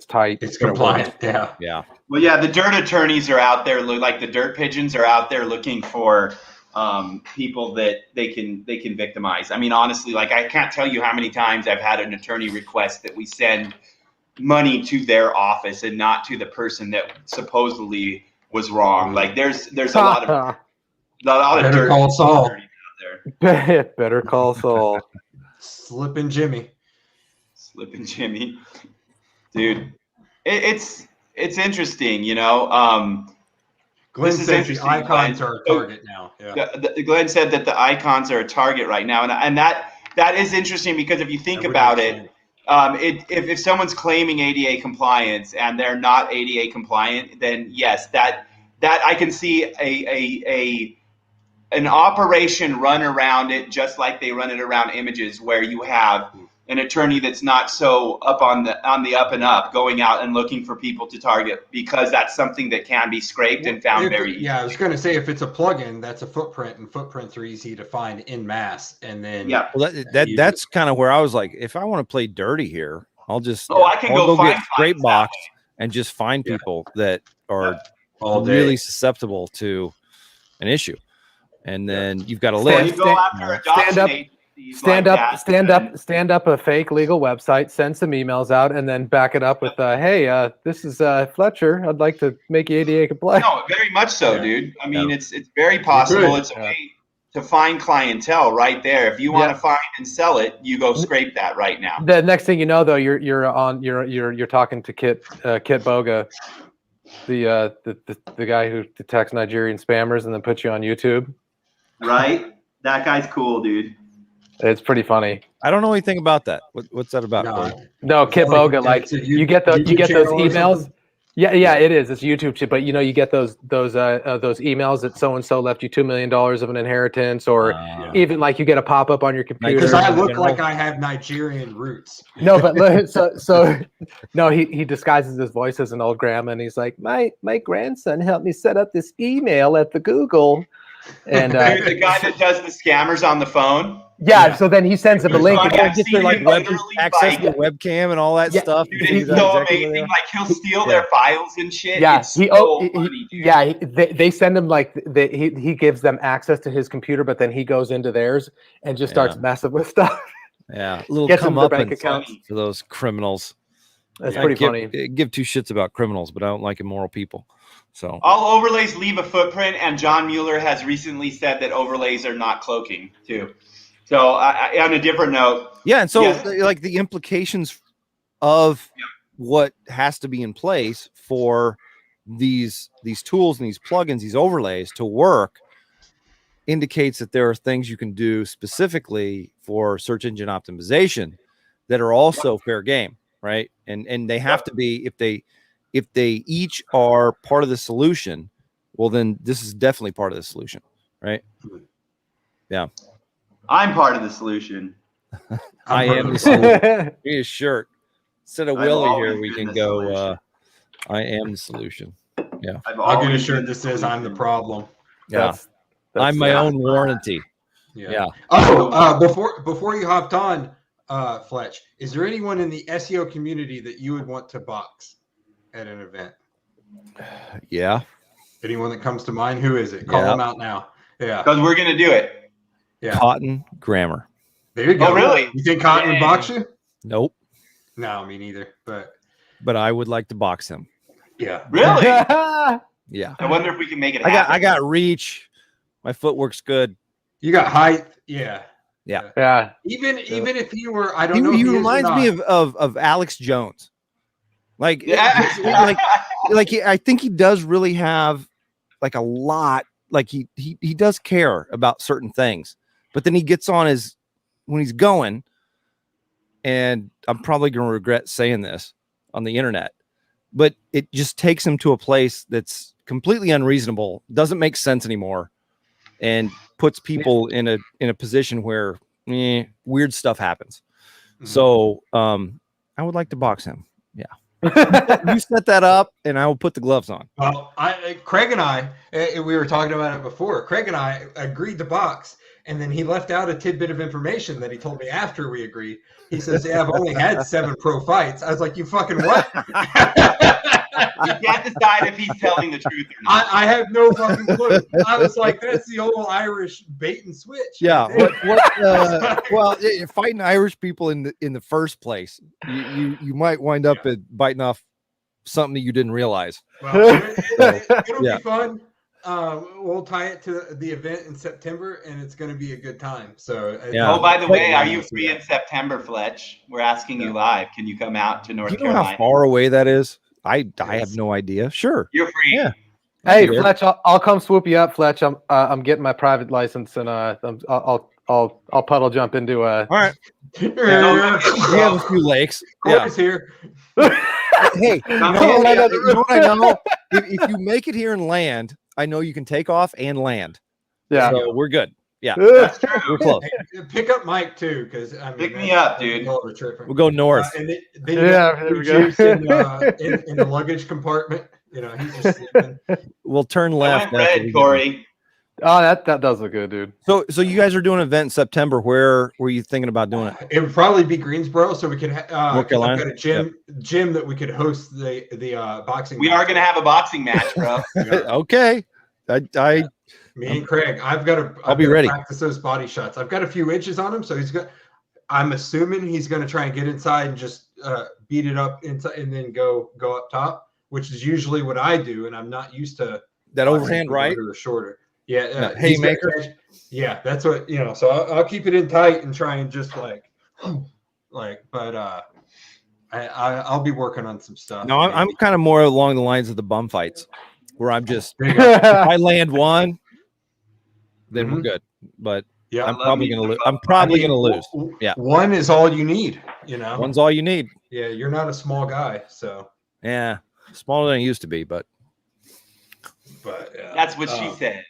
tight. It's compliant. Yeah. Well, the dirt attorneys are out there, like the dirt pigeons are out there looking for people that they can victimize. I mean, honestly, like I can't tell you how many times I've had an attorney request that we send money to their office and not to the person that supposedly was wrong. Like there's a lot of Better call Saul. Out there. Better call Saul. Slipping Jimmy, dude. It's interesting, Glenn said the icons are a target now. Yeah. Glenn said that the icons are a target right now, and that is interesting because if you think about it. If someone's claiming ADA compliance and they're not ADA compliant, then yes, that I can see an operation run around it, just like they run it around images, where you have an attorney that's not so up on the up and up, going out and looking for people to target, because that's something that can be scraped and found very easily. Yeah, I was going to say, if it's a plugin, that's a footprint, and footprints are easy to find in mass. And then well, that's kind of where I was like, if I want to play dirty here, I'll just I can go get Scrapebox and just find people that are really susceptible to an issue, and then you've got a list. Stand up a fake legal website, send some emails out, and then back it up with, hey, this is Fletcher. I'd like to make you ADA compliant. No, very much so, dude. I mean, it's very possible. It's a way to find clientele right there. If you want to find and sell it, you go scrape that right now. The next thing you know, though, you're talking to Kit Boga, the guy who detects Nigerian spammers and then puts you on YouTube. Right, that guy's cool, dude. It's pretty funny. I don't know anything about that. What's that about? No, Kit Boga. Like you get those emails. Yeah, it is. It's YouTube shit, but you get those emails that so and so left you $2 million of an inheritance, or even like you get a pop up on your computer. Because I look like I have Nigerian roots. No, but no, he disguises his voice as an old grandma, and he's like, my grandson helped me set up this email at the Google, and the guy that does the scammers on the phone. Yeah, so then he sends him a link. And access the webcam and all that stuff. Dude, it's so amazing. Like, he'll steal their files and shit. Yeah, it's so funny, they send him he gives them access to his computer, but then he goes into theirs and just starts messing with stuff. Yeah, a little come up for those criminals. That's pretty funny. Give two shits about criminals, but I don't like immoral people. So all overlays leave a footprint, and John Mueller has recently said that overlays are not cloaking too. So on a different note, and so like the implications of what has to be in place for these tools and these plugins, these overlays to work, indicates that there are things you can do specifically for search engine optimization that are also fair game, right? And they have to be, if they each are part of the solution, well, then this is definitely part of the solution, right? Yeah. I'm part of the solution. I am the solution. Need a shirt. Instead of Willie here, we can go, I am the solution. Yeah. I'll get a shirt that says I'm the problem. Yeah. I'm my own warranty. Yeah. Oh, before you hopped on, Fletch, is there anyone in the SEO community that you would want to box at an event? Yeah. Anyone that comes to mind? Who is it? Call them out now. Yeah. Because we're going to do it. Yeah. Cotton Grammar. There you go. Oh, really? You think Cotton would box you? Nope. No, me neither. But I would like to box him. Yeah. Really? Yeah. I wonder if we can make it happen. I got reach. My footwork's good. You got height. Yeah. Even if he were, I don't know. He reminds me of Alex Jones. Like, I think he does really have like a lot. Like he does care about certain things, but then he gets on when he's going, and I'm probably going to regret saying this on the internet, but it just takes him to a place that's completely unreasonable, doesn't make sense anymore, and puts people in a position where weird stuff happens. Mm-hmm. So I would like to box him. Yeah. You set that up, and I will put the gloves on. Well, Craig and I, we were talking about it before. Craig and I agreed to box, and then he left out a tidbit of information that he told me after we agreed. He says, "Yeah, I've only had 7 pro fights." I was like, "You fucking what?" You can't decide if he's telling the truth or not. I have no fucking clue. I was like, "That's the old Irish bait and switch." Yeah. Well, fighting Irish people in the first place, you might wind up at biting off something that you didn't realize. Well, it'll be fun. We'll tie it to the event in September, and it's going to be a good time. So, Oh, by the way, are you free in September, Fletch? We're asking you live. Can you come out to North Carolina? How far away that is? I have no idea. Sure, you're free. Yeah. Hey, Fletch, I'll come swoop you up, Fletch. I'm getting my private license, and I'll puddle jump into All right. We have a few lakes. Corey's here. Hey, you know what I know? If you make it here and land, I know you can take off and land. Yeah. So we're good. Yeah. That's true. We're close. Hey, pick up Mike too, because I mean, Pick me up, dude. We'll go north. And then there we go. in the luggage compartment. You know, he's just sleeping. We'll turn I left. went red, Corey. Oh, that does look good, dude. So you guys are doing an event in September. Where were you thinking about doing it? It would probably be Greensboro, so we could. North Carolina? I've got a gym that we could host the boxing. We are going to have a boxing match, bro. Okay. Me and Craig, I'll be ready. Practice those body shots. I've got a few inches on him, so I'm assuming he's going to try and get inside and just beat it up inside, and then go up top, which is usually what I do, and I'm not used to that overhand right or shorter. Yeah, haymaker. Yeah, that's what So I'll keep it in tight and try and just but I'll be working on some stuff. No, I'm kind of more along the lines of the bum fights, where I'm just if I land one, then we're good. But yeah, I'm probably gonna lose. Yeah, one is all you need. One's all you need. Yeah, you're not a small guy, so yeah, smaller than I used to be, but yeah. That's what she said.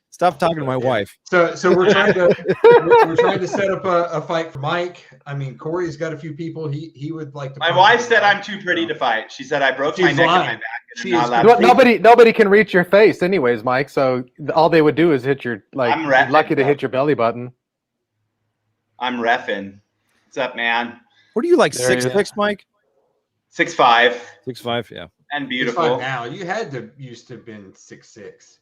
Stop talking to my wife. So we're trying to set up a fight for Mike. I mean, Corey's got a few people he would like to. My wife said I'm too pretty to fight. She said I broke my neck and my back. And I'm not allowed to nobody can reach your face, anyways, Mike. So all they would do is hit your I'm lucky to hit your belly button. I'm reffing. What's up, man? What are you like 6'6", Mike? 6'5". 6'5", yeah. And beautiful. Now you used to have been 6'6".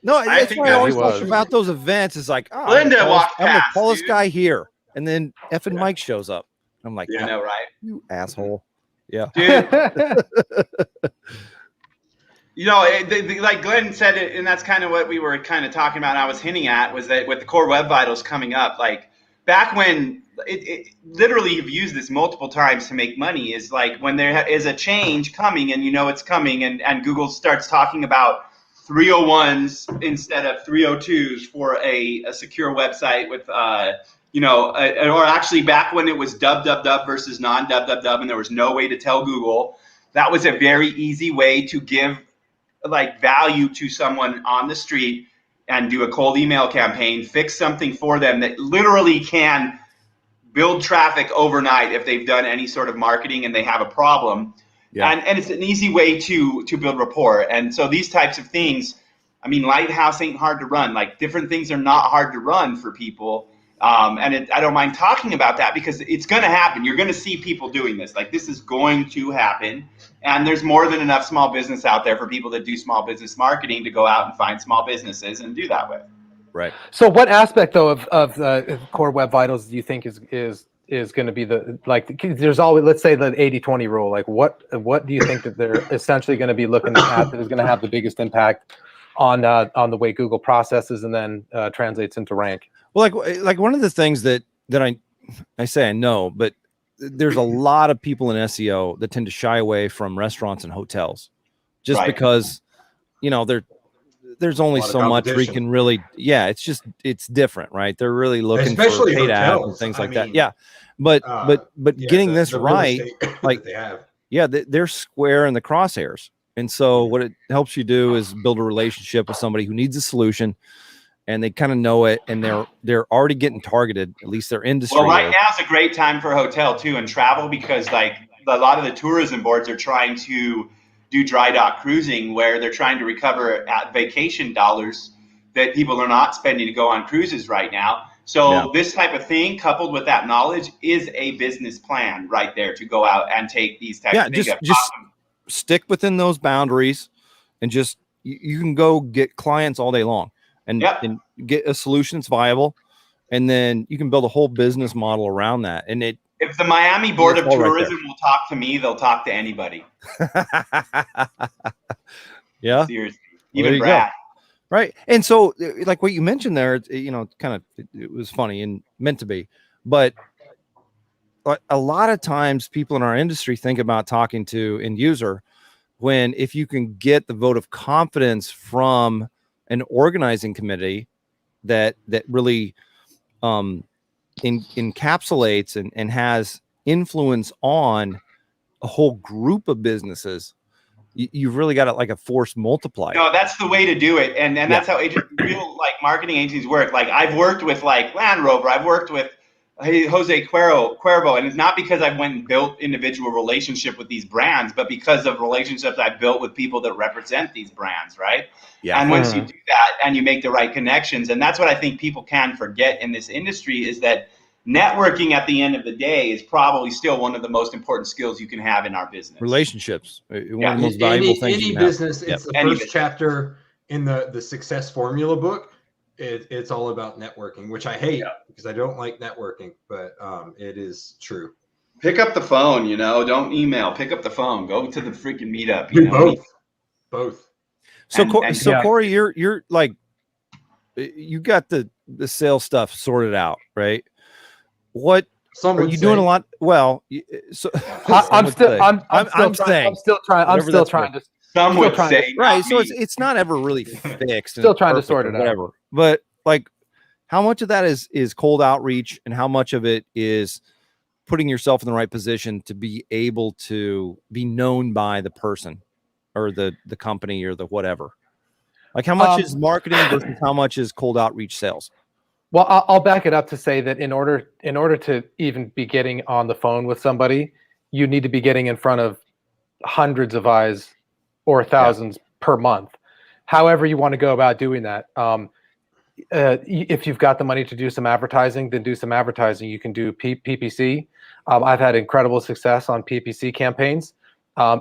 No, that's why I always talk was. about those events. It's like, Linda walked I'm the past, tallest dude. guy here, and then effing Mike shows up. I'm like, I know, right? You asshole. Yeah. Dude. Like Glenn said it, and that's kind of what we were kind of talking about. And I was hinting at was that with the Core Web Vitals coming up, like back when it literally you've used this multiple times to make money is like when there is a change coming and it's coming and Google starts talking about 301s instead of 302s for a secure website with or actually back when it was www versus non-www and there was no way to tell Google, that was a very easy way to give like value to someone on the street and do a cold email campaign, fix something for them that literally can build traffic overnight if they've done any sort of marketing and they have a problem. Yeah. And it's an easy way to build rapport. And so these types of things, I mean, Lighthouse ain't hard to run. Like different things are not hard to run for people. I don't mind talking about that because it's going to happen. You're going to see people doing this. Like this is going to happen. And there's more than enough small business out there for people that do small business marketing to go out and find small businesses and do that with. Right. So what aspect though of Core Web Vitals do you think is going to be there's always, let's say the 80-20 rule, like what do you think that they're essentially going to be looking at that is going to have the biggest impact on the way Google processes and then translates into rank? Well, like one of the things that I say I know, but there's a lot of people in SEO that tend to shy away from restaurants and hotels just because, there's only so much we can really, it's different, right? They're really looking especially for paid ads and things like that. Yeah. But getting this right, like, they're square in the crosshairs. And so what it helps you do is build a relationship with somebody who needs a solution and they kind of know it and they're already getting targeted, at least their industry. Well, right now is a great time for hotel too and travel because like a lot of the tourism boards are trying to do dry dock cruising where they're trying to recover at vacation dollars that people are not spending to go on cruises right now. So this type of thing coupled with that knowledge is a business plan right there to go out and take these types of things. Just stick within those boundaries and just you can go get clients all day long and get a solution that's viable. And then you can build a whole business model around that. And if the Miami Board of Tourism will talk to me, they'll talk to anybody. Yeah. Seriously. Even Brad. Right. And so like what you mentioned there, it was funny and meant to be, but a lot of times people in our industry think about talking to end user when if you can get the vote of confidence from an organizing committee that really encapsulates and has influence on a whole group of businesses, you've really got it like a force multiplier. No, that's the way to do it. And that's how real like marketing agencies work. Like I've worked with like Land Rover, I've worked with Jose Cuervo, and it's not because I went and built individual relationship with these brands, but because of relationships I built with people that represent these brands, right? Yeah. And once you do that and you make the right connections, and that's what I think people can forget in this industry is that networking at the end of the day is probably still one of the most important skills you can have in our business. Relationships, one of the most valuable things. Any business, it's the first chapter in the success formula book. It's all about networking, which I hate because I don't like networking, but it is true. Pick up the phone, don't email. Pick up the phone. Go to the freaking meetup. Both. So Corey, you're like, you got the sales stuff sorted out, right? What are you doing a lot? Well, so I'm still trying to. Some would say, right? So it's not ever really fixed. Still trying to sort it out. Whatever. But like, how much of that is cold outreach, and how much of it is putting yourself in the right position to be able to be known by the person, or the company, or the whatever? Like, how much is marketing versus how much is cold outreach sales? Well, I'll back it up to say that in order to even be getting on the phone with somebody, you need to be getting in front of hundreds of eyes or thousands per month. However you want to go about doing that. If you've got the money to do some advertising, then do some advertising. You can do PPC. I've had incredible success on PPC campaigns.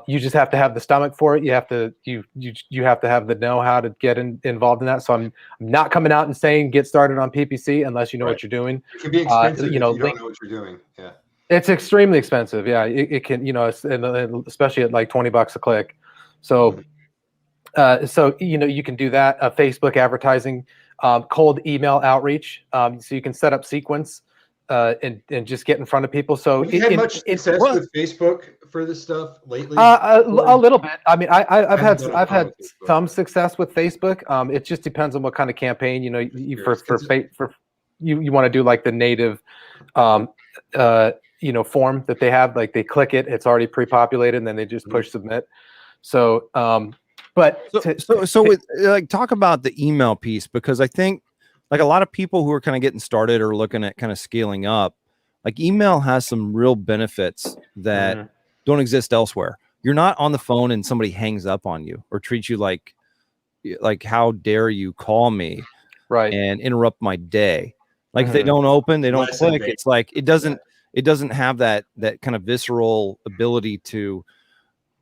You just have to have the stomach for it. You have to have the know-how to get involved in that. So I'm not coming out and saying get started on PPC unless you know what you're doing. It can be expensive if you don't know what you're doing. Yeah, it's extremely expensive. Yeah, it can. Especially at like $20 a click. So, you can do that. Facebook advertising, cold email outreach. So you can set up sequence and just get in front of people. So have you had much success with Facebook for this stuff lately? A little bit. I mean, I've had some success with Facebook. It just depends on what kind of campaign. You want to do like the native, form that they have. Like they click it, it's already pre-populated, and then they just push submit. So, talk about the email piece, because I think like a lot of people who are kind of getting started or looking at kind of scaling up, like email has some real benefits that don't exist elsewhere. You're not on the phone and somebody hangs up on you or treats you like how dare you call me, right, and interrupt my day. Like if they don't open, they don't click. It's like it doesn't have that kind of visceral ability to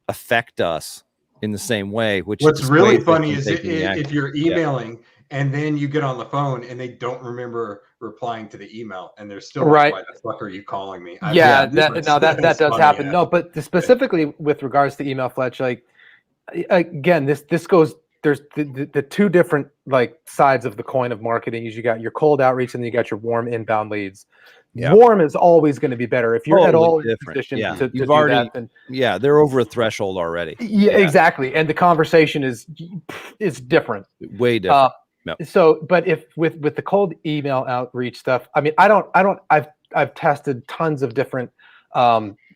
affect us in the same way. Which what's really funny is if you're emailing and then you get on the phone and they don't remember replying to the email and they're still like, why the fuck are you calling me? That does happen. Yeah. No, but specifically with regards to email, Fletch, like again, this goes. There's the two different like sides of the coin of marketing. Is you got your cold outreach and then you got your warm inbound leads. Yeah. Warm is always going to be better if you're at all in a position to do that. Then, they're over a threshold already. Yeah, exactly, and the conversation is different, way different. So, but if with the cold email outreach stuff, I mean, I've tested tons of different,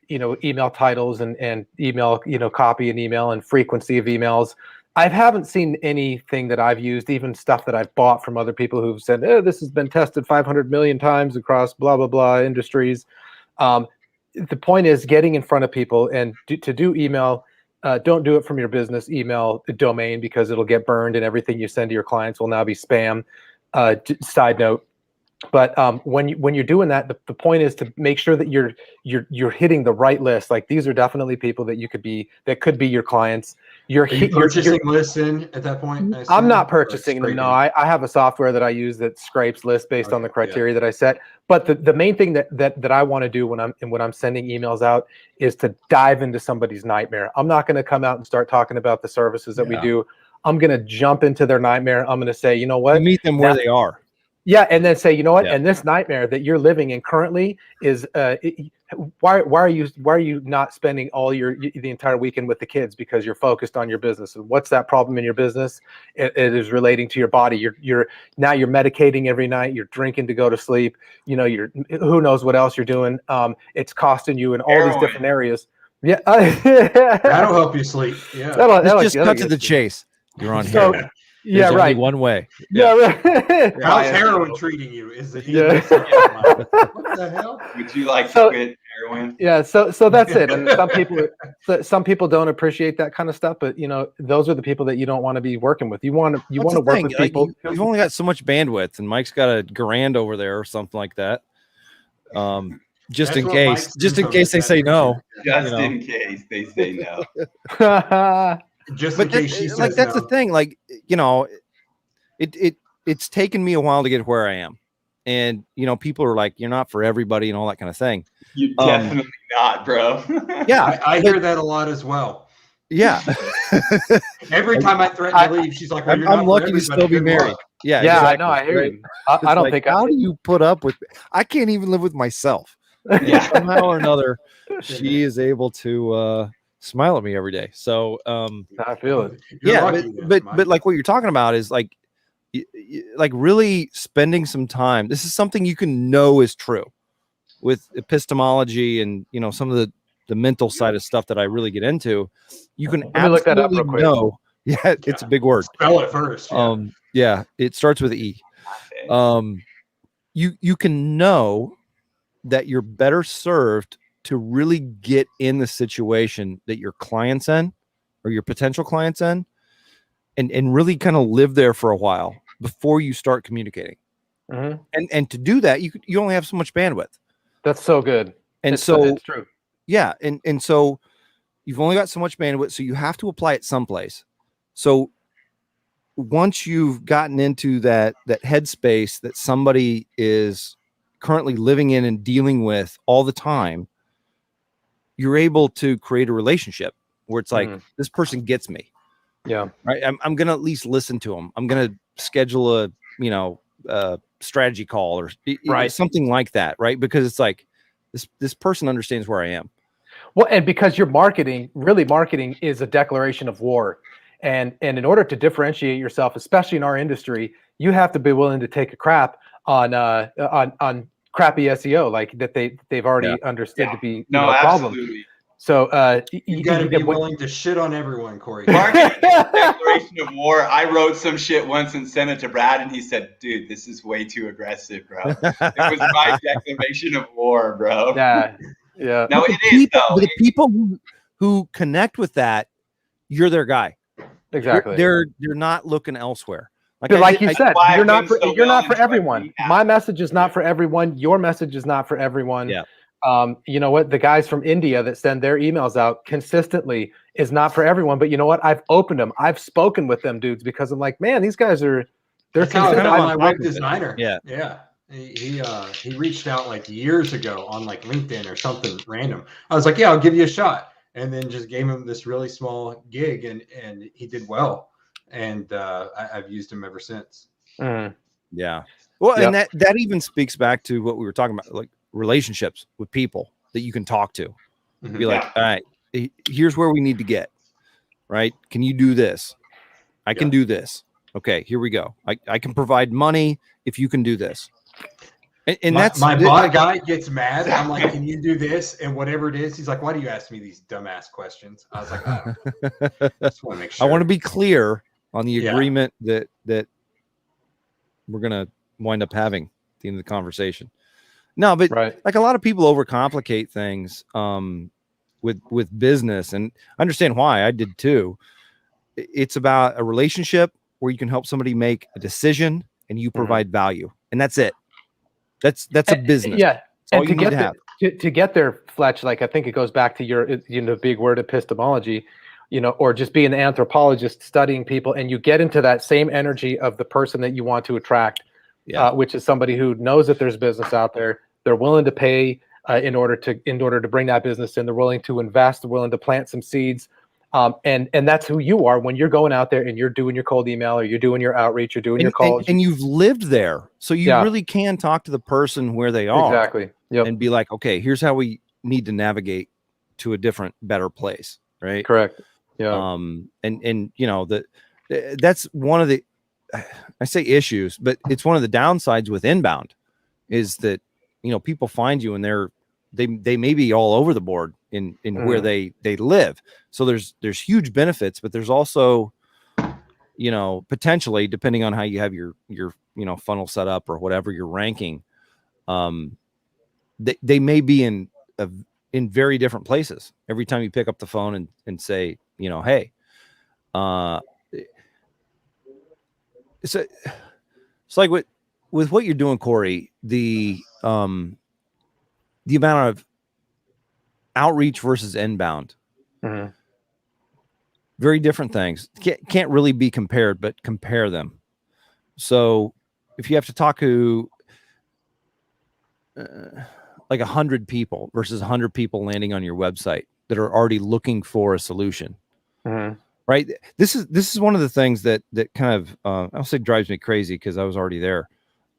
email titles and email, copy and email and frequency of emails. I haven't seen anything that I've used, even stuff that I've bought from other people who've said, this has been tested 500 million times across blah, blah, blah industries. The point is getting in front of people and to do email, don't do it from your business email domain because it'll get burned and everything you send to your clients will now be spam. Side note. But when you're doing that, the point is to make sure that you're hitting the right list. Like these are definitely people that could be your clients. You're purchasing lists in at that point. I'm not purchasing them. No, I have a software that I use that scrapes lists based on the criteria that I set. But the main thing that I want to do when I'm sending emails out is to dive into somebody's nightmare. I'm not going to come out and start talking about the services that we do. I'm going to jump into their nightmare. I'm going to say, you know what? Meet them where they are. Yeah, and then say, you know what? And this nightmare that you're living in currently is why are you not spending the entire weekend with the kids because you're focused on your business? And what's that problem in your business? It is relating to your body. You're medicating every night. You're drinking to go to sleep. You're who knows what else you're doing. It's costing you in all these different areas. Yeah, that'll help you sleep. Yeah, that'll just cut to the chase. You're on heroin. Yeah, There's right. only one way. Yeah, right. How's heroin treating you? Is it? Yeah. What the hell? Would you like to quit heroin? Yeah, so that's it. And some people don't appreciate that kind of stuff, but those are the people that you don't want to be working with. You want to work with people. You've only got so much bandwidth, and Mike's got a grand over there or something like that. Just in case they say no. Just in case they say no. Just in case she says that's no. the thing. It's taken me a while to get where I am. And people are like, you're not for everybody and all that kind of thing. You're definitely not, bro. Yeah. I hear that a lot as well. Yeah. Every time I threaten to leave, she's like, well, I'm lucky to still be married. Luck. Yeah. Yeah, exactly. I know. I hear you. I don't think. How do you put up with? I can't even live with myself. Yeah. Somehow or another, she is able to smile at me every day. So I feel it. But like what you're talking about is like really spending some time. This is something you can know is true with epistemology and some of the mental side of stuff that I really get into. You can absolutely look that up real quick. Know. Yeah, it's a big word. Spell it first. Yeah. It starts with E. You can know that you're better served to really get in the situation that your client's in or your potential client's in and really kind of live there for a while before you start communicating. Mm-hmm. And to do that, you only have so much bandwidth. That's so good. And it's true. Yeah. And so you've only got so much bandwidth, so you have to apply it someplace. So once you've gotten into that headspace that somebody is currently living in and dealing with all the time, you're able to create a relationship where it's like, this person gets me. Yeah. Right. I'm going to at least listen to them. I'm going to schedule a strategy call or something like that. Right. Because it's like this person understands where I am. Well, and because your marketing is a declaration of war. And in order to differentiate yourself, especially in our industry, you have to be willing to take a crap on crappy SEO, like that they've already understood to be a problem. Absolutely. So you got to be willing to shit on everyone, Corey. Marketing declaration of war. I wrote some shit once and sent it to Brad, and he said, "Dude, this is way too aggressive, bro." It was my declaration of war, bro. Yeah, yeah. No, it is though. The people who connect with that, you're their guy. Exactly. They're not looking elsewhere. Like you said, you're not for everyone. My message is not for everyone. Your message is not for everyone. Yeah. You know what? The guys from India that send their emails out consistently is not for everyone. But you know what? I've opened them. I've spoken with them dudes because I'm like, man, these guys are. That's how I found my web designer. Yeah. Yeah. He reached out like years ago on like LinkedIn or something random. I was like, yeah, I'll give you a shot. And then just gave him this really small gig and he did well. And I've used him ever since. Yeah. Well, and that even speaks back to what we were talking about, like relationships with people that you can talk to. Be like, all right, here's where we need to get. Right? Can you do this? I can do this. Okay, here we go. I can provide money if you can do this. And that's my bot guy gets mad. I'm like, can you do this? And whatever it is, he's like, why do you ask me these dumbass questions? I was like, I just want to make sure. I want to be clear on the agreement that we're gonna wind up having at the end of the conversation. No, but like a lot of people overcomplicate things with business, and I understand why. I did too. It's about a relationship where you can help somebody make a decision and you provide value, and that's it. That's a business. Yeah. And to get there, Fletch, like I think it goes back to your big word epistemology, or just being an anthropologist studying people, and you get into that same energy of the person that you want to attract, which is somebody who knows that there's business out there. They're willing to pay in order to bring that business in. They're willing to invest. They're willing to plant some seeds. And that's who you are when you're going out there and you're doing your cold email or you're doing your outreach, you're doing your calls. And you've lived there. So you really can talk to the person where they are. Exactly. Yep. And be like, okay, here's how we need to navigate to a different, better place. Right. Correct. Yeah. And that's one of the, I say issues, but it's one of the downsides with inbound is that, people find you and they're they may be all over the board in where they live. So there's huge benefits, but there's also, you know, potentially, depending on how you have your you know, funnel set up or whatever you're ranking, they may be in very different places every time you pick up the phone and say, you know, hey, it's like with what you're doing, Corey, the amount of outreach versus inbound, very different things. Can't really be compared, but compare them. So if you have to talk to like 100 people versus 100 people landing on your website that are already looking for a solution, right? This is one of the things that kind of I'll say drives me crazy, because I was already there.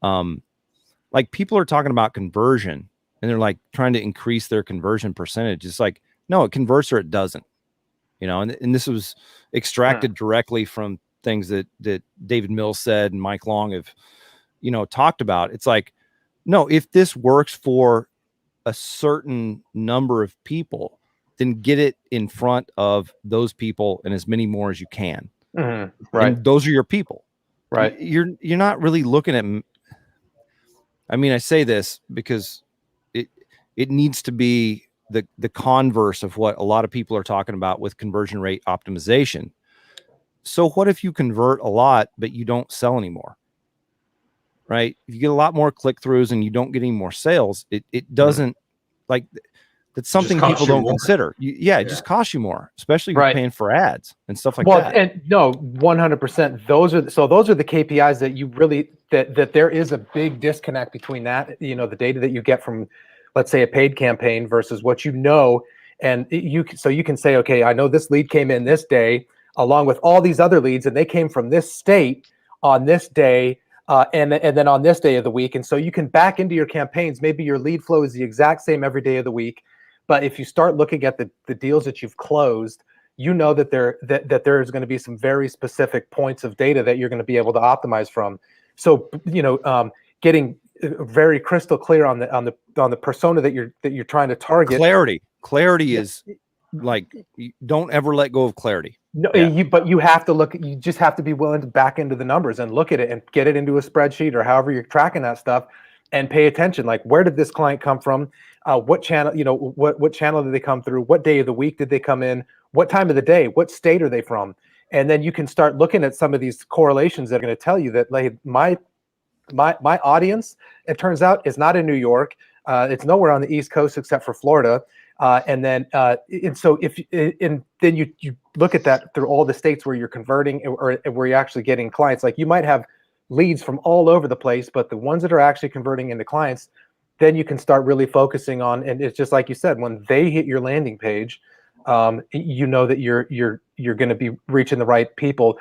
Like, people are talking about conversion and they're like trying to increase their conversion percentage. It's like, no, it converts or it doesn't, you know. And this was extracted directly from things that David Mills said and Mike Long have, you know, talked about. It's like, no, if this works for a certain number of people, then get it in front of those people and as many more as you can. Right. And those are your people. Right. You're not really looking at, I mean, I say this because it needs to be the converse of what a lot of people are talking about with conversion rate optimization. So what if you convert a lot, but you don't sell anymore? Right? If you get a lot more click-throughs and you don't get any more sales, it doesn't, like, that's something people don't consider. It just costs you more, especially if you're paying for ads and stuff like that. And no, 100%. Those are the KPIs that you really, that there is a big disconnect between that, you know, the data that you get from, let's say, a paid campaign versus what you know. And you can say, okay, I know this lead came in this day along with all these other leads, and they came from this state on this day. And then on this day of the week. And so you can back into your campaigns. Maybe your lead flow is the exact same every day of the week. But if you start looking at the deals that you've closed, you know that there is going to be some very specific points of data that you're going to be able to optimize from. So, you know, getting very crystal clear on the persona that you're trying to target. Clarity is like, don't ever let go of clarity. No, but you have to look. You just have to be willing to back into the numbers and look at it and get it into a spreadsheet or however you're tracking that stuff, and pay attention. Like, where did this client come from? What channel? You know, what channel did they come through? What day of the week did they come in? What time of the day? What state are they from? And then you can start looking at some of these correlations that are going to tell you that, like, my audience, it turns out, is not in New York. It's nowhere on the East Coast except for Florida. And then then you look at that through all the states where you're converting or where you're actually getting clients. Like, you might have leads from all over the place, but the ones that are actually converting into clients, then you can start really focusing on. And it's just like you said, when they hit your landing page, you know that you're going to be reaching the right people.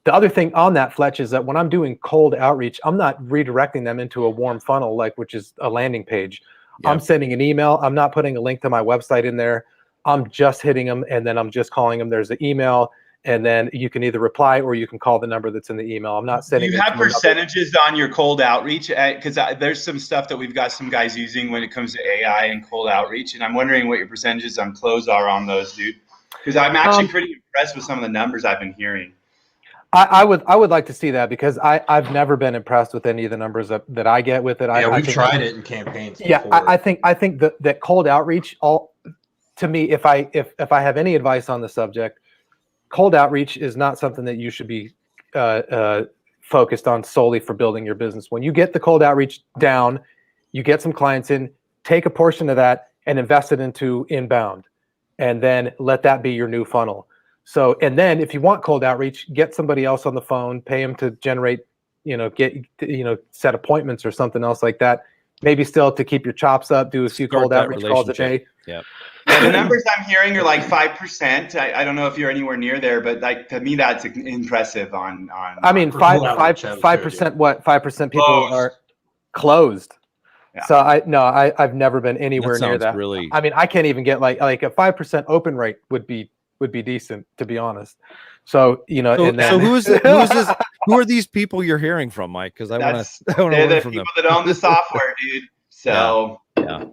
The other thing on that, Fletch, is that when I'm doing cold outreach, I'm not redirecting them into a warm funnel, which is a landing page. Yeah. I'm sending an email. I'm not putting a link to my website in there. I'm just hitting them, and then I'm just calling them. There's an email, and then you can either reply or you can call the number that's in the email. I'm not sending. Do you have percentages on your cold outreach? Because there's some stuff that we've got some guys using when it comes to AI and cold outreach, and I'm wondering what your percentages on close are on those, dude. Because I'm actually pretty impressed with some of the numbers I've been hearing. I would like to see that, because I've never been impressed with any of the numbers that I get with it. We've tried it in campaigns. Yeah, I think that cold outreach, to me, if I have any advice on the subject, cold outreach is not something that you should be focused on solely for building your business. When you get the cold outreach down, you get some clients in, take a portion of that and invest it into inbound, and then let that be your new funnel. So, and then if you want cold outreach, get somebody else on the phone, pay them to generate, set appointments or something else like that. Maybe still to keep your chops up, do a few cold outreach calls a day. Yeah. The numbers I'm hearing are like 5%. I don't know if you're anywhere near there, but like, to me, that's impressive on. I mean, 5%. What 5% people are closed. Yeah. So I've never been anywhere near that. Really, I mean, I can't even get like a 5% open rate would be decent, to be honest. So, so who is this? Who are these people you're hearing from, Mike? Because I want to. They're the people that own the software, dude. So yeah.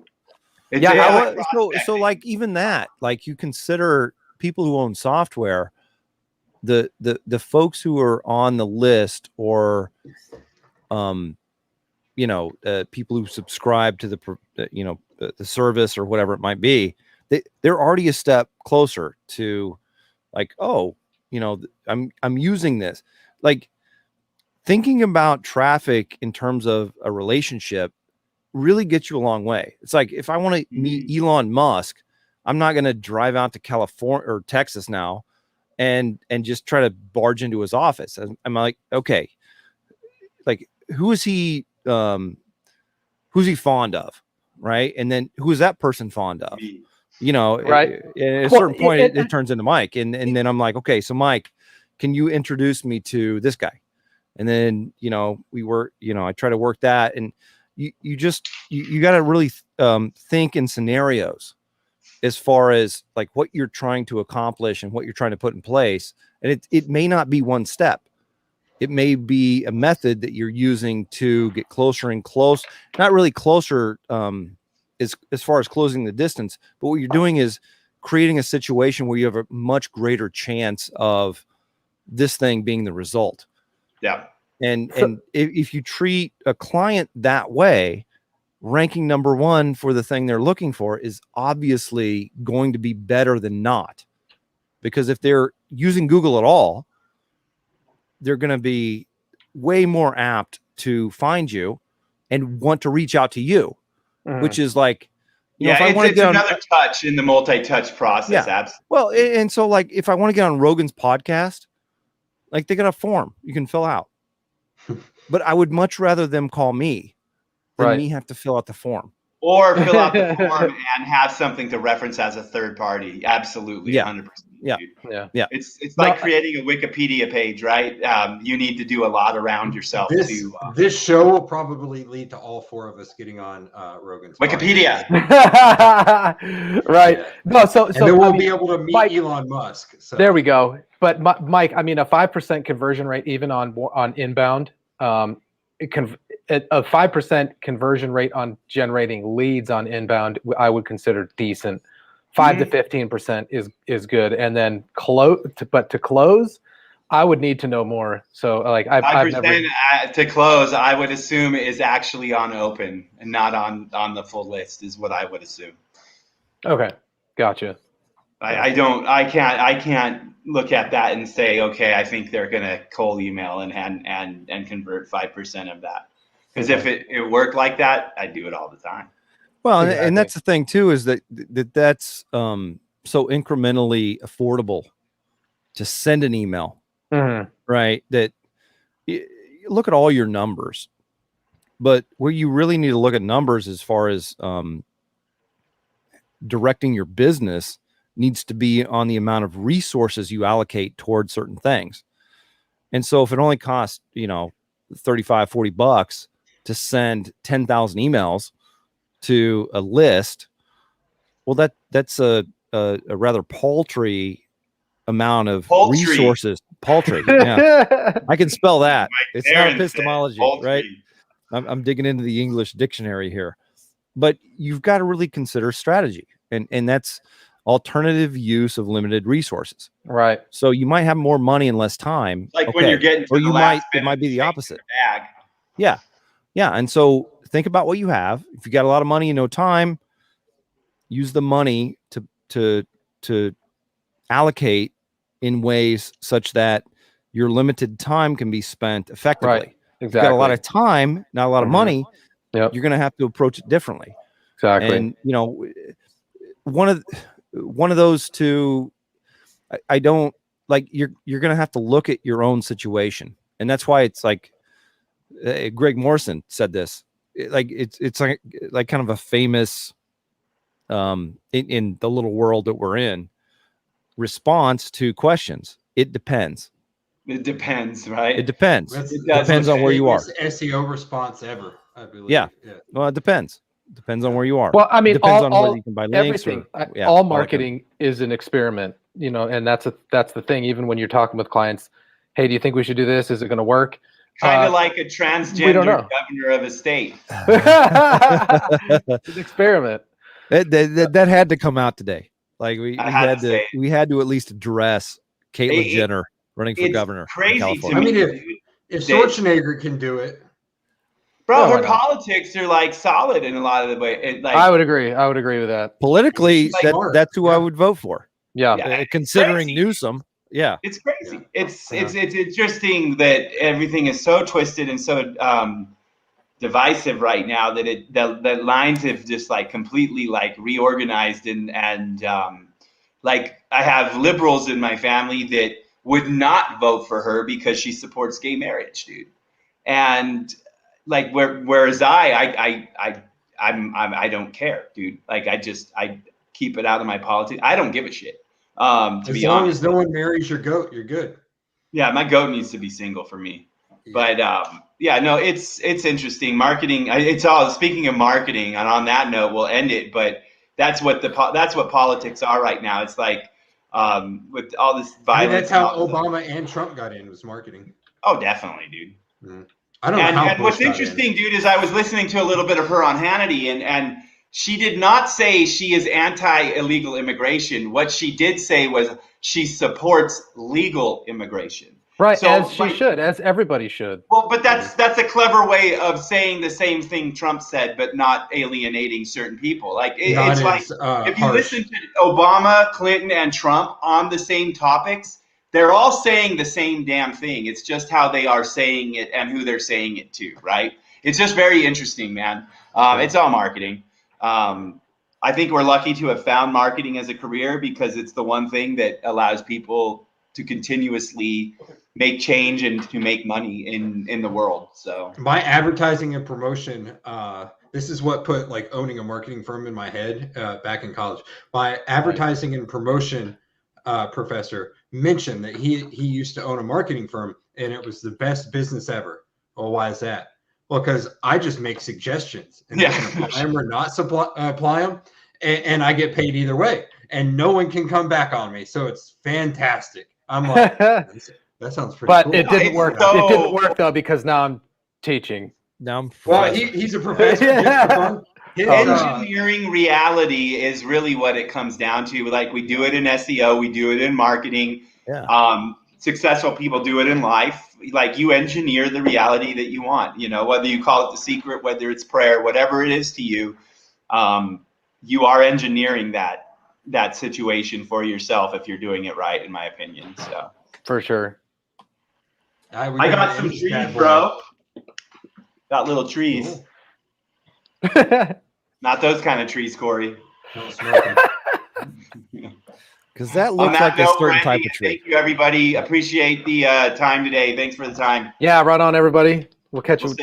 So like even that, like you consider people who own software, the folks who are on the list, or people who subscribe to the service or whatever it might be, they're already a step closer to like, oh, I'm using this. Like, thinking about traffic in terms of a relationship really gets you a long way. It's like, if I want to meet Elon Musk, I'm not going to drive out to California or Texas now and just try to barge into his office. I'm like, okay, like, who's he fond of? Right. And then who is that person fond of? Right. At a certain point, it turns into Mike. And then I'm like, okay, so Mike, can you introduce me to this guy? And then, I try to work that. And you got to really think in scenarios as far as like what you're trying to accomplish and what you're trying to put in place. And it may not be one step. It may be a method that you're using to get closer and close, not really closer as far as closing the distance, but what you're doing is creating a situation where you have a much greater chance of this thing being the result. Yeah. And if you treat a client that way, ranking number one for the thing they're looking for is obviously going to be better than not. Because if they're using Google at all, they're going to be way more apt to find you and want to reach out to you, which is like, if I want to get another touch in the multi-touch process. Yeah. Absolutely. Well, and so like, if I want to get on Rogan's podcast, like, they got a form you can fill out. But I would much rather them call me than me have to fill out the form. Or fill out the form and have something to reference as a third party. Absolutely. Yeah. 100%. Yeah. It's like creating a Wikipedia page, right? You need to do a lot around yourself. This show will probably lead to all four of us getting on Rogan's Wikipedia. Right. Yeah. No, so then we'll be able to meet Mike, Elon Musk. So. There we go. But Mike, I mean, a 5% conversion rate, even on inbound, a 5% conversion rate on generating leads on inbound, I would consider decent. 5 to 15% is good, and then to close, I would need to know more. So like I've never to close, I would assume is actually on open and not on the full list is what I would assume. Okay, gotcha. I can't look at that and say, okay, I think they're gonna cold email and convert 5% of that. Because if it worked like that, I do it all the time. Well, exactly. And that's the thing too, is that's so incrementally affordable to send an email, right? That look at all your numbers, but where you really need to look at numbers as far as directing your business needs to be on the amount of resources you allocate towards certain things. And so if it only costs, $35-$40 to send 10,000 emails to a list, well, that's a rather paltry amount of resources. Paltry. Yeah. I can spell that. It's not epistemology, right? I'm digging into the English dictionary here, but you've got to really consider strategy, and that's alternative use of limited resources. Right. So you might have more money and less time. Like when you're getting to it might be the opposite. Yeah. Yeah. And so think about what you have. If you got a lot of money and no time, use the money to allocate in ways such that your limited time can be spent effectively. Right. Exactly. If you got a lot of time, not a lot of money, you're going to have to approach it differently. Exactly. And one of those two, I don't like. You're going to have to look at your own situation, and that's why it's like Greg Morrison said this. It's like kind of a famous in the little world that we're in response to questions. It depends. It depends, right? It depends. It depends on where you are. SEO response ever, I believe. Yeah. Well, it depends. Depends on where you are. Well, I mean, depends on whether you can buy links. Everything. All marketing is an experiment, and that's the thing. Even when you're talking with clients, hey, do you think we should do this? Is it going to work? Kind of like a transgender governor of a state. It's an experiment. That had to come out today. Like we had to at least address Caitlyn Jenner running for governor. Crazy to me. I mean, if Schwarzenegger can do it, bro, her politics are like solid in a lot of the way. Like, I would agree with that. Politically, that's who I would vote for. Yeah, considering Newsom. Yeah, it's crazy. It's interesting that everything is so twisted and so divisive right now that lines have just like completely like reorganized and like I have liberals in my family that would not vote for her because she supports gay marriage, dude. And like whereas I don't care, dude. Like I keep it out of my politics. I don't give a shit. As long as no one marries your goat, you're good. Yeah, my goat needs to be single for me. But yeah, no, it's interesting. Marketing. It's all speaking of marketing, and on that note, we'll end it. But that's what politics are right now. It's like with all this violence. I mean, that's how Obama and Trump got in, was marketing. Oh, definitely, dude. Mm-hmm. I don't know how. And what's interesting, dude, is I was listening to a little bit of her on Hannity, and she did not say she is anti-illegal immigration. What she did say was she supports legal immigration. Right, so, as she should, as everybody should. Well, but that's a clever way of saying the same thing Trump said, but not alienating certain people. Like it's like if you listen to Obama, Clinton, and Trump on the same topics, they're all saying the same damn thing. It's just how they are saying it and who they're saying it to, right? It's just very interesting, man. It's all marketing. I think we're lucky to have found marketing as a career because it's the one thing that allows people to continuously make change and to make money in the world. So my advertising and promotion, this is what put like owning a marketing firm in my head back in college. My advertising and promotion professor mentioned that he used to own a marketing firm and it was the best business ever. Well, why is that? Well, because I just make suggestions and apply them or not apply them, and I get paid either way, and no one can come back on me. So it's fantastic. I'm like, that sounds pretty cool. But it didn't work. It didn't work though because now I'm teaching. Now I'm he's a professor. Engineering reality is really what it comes down to. Like we do it in SEO, we do it in marketing. Yeah. Successful people do it in life. Like you engineer the reality that you want, you know, whether you call it the secret, whether it's prayer, whatever it is to you, you are engineering that situation for yourself if you're doing it right, in my opinion. So for sure. I got some trees, bro. Got little trees. Not those kind of trees, Corey. Because that looks like a certain type of tree. Thank you, everybody. Appreciate the time today. Thanks for the time. Yeah, right on, everybody. We'll catch you.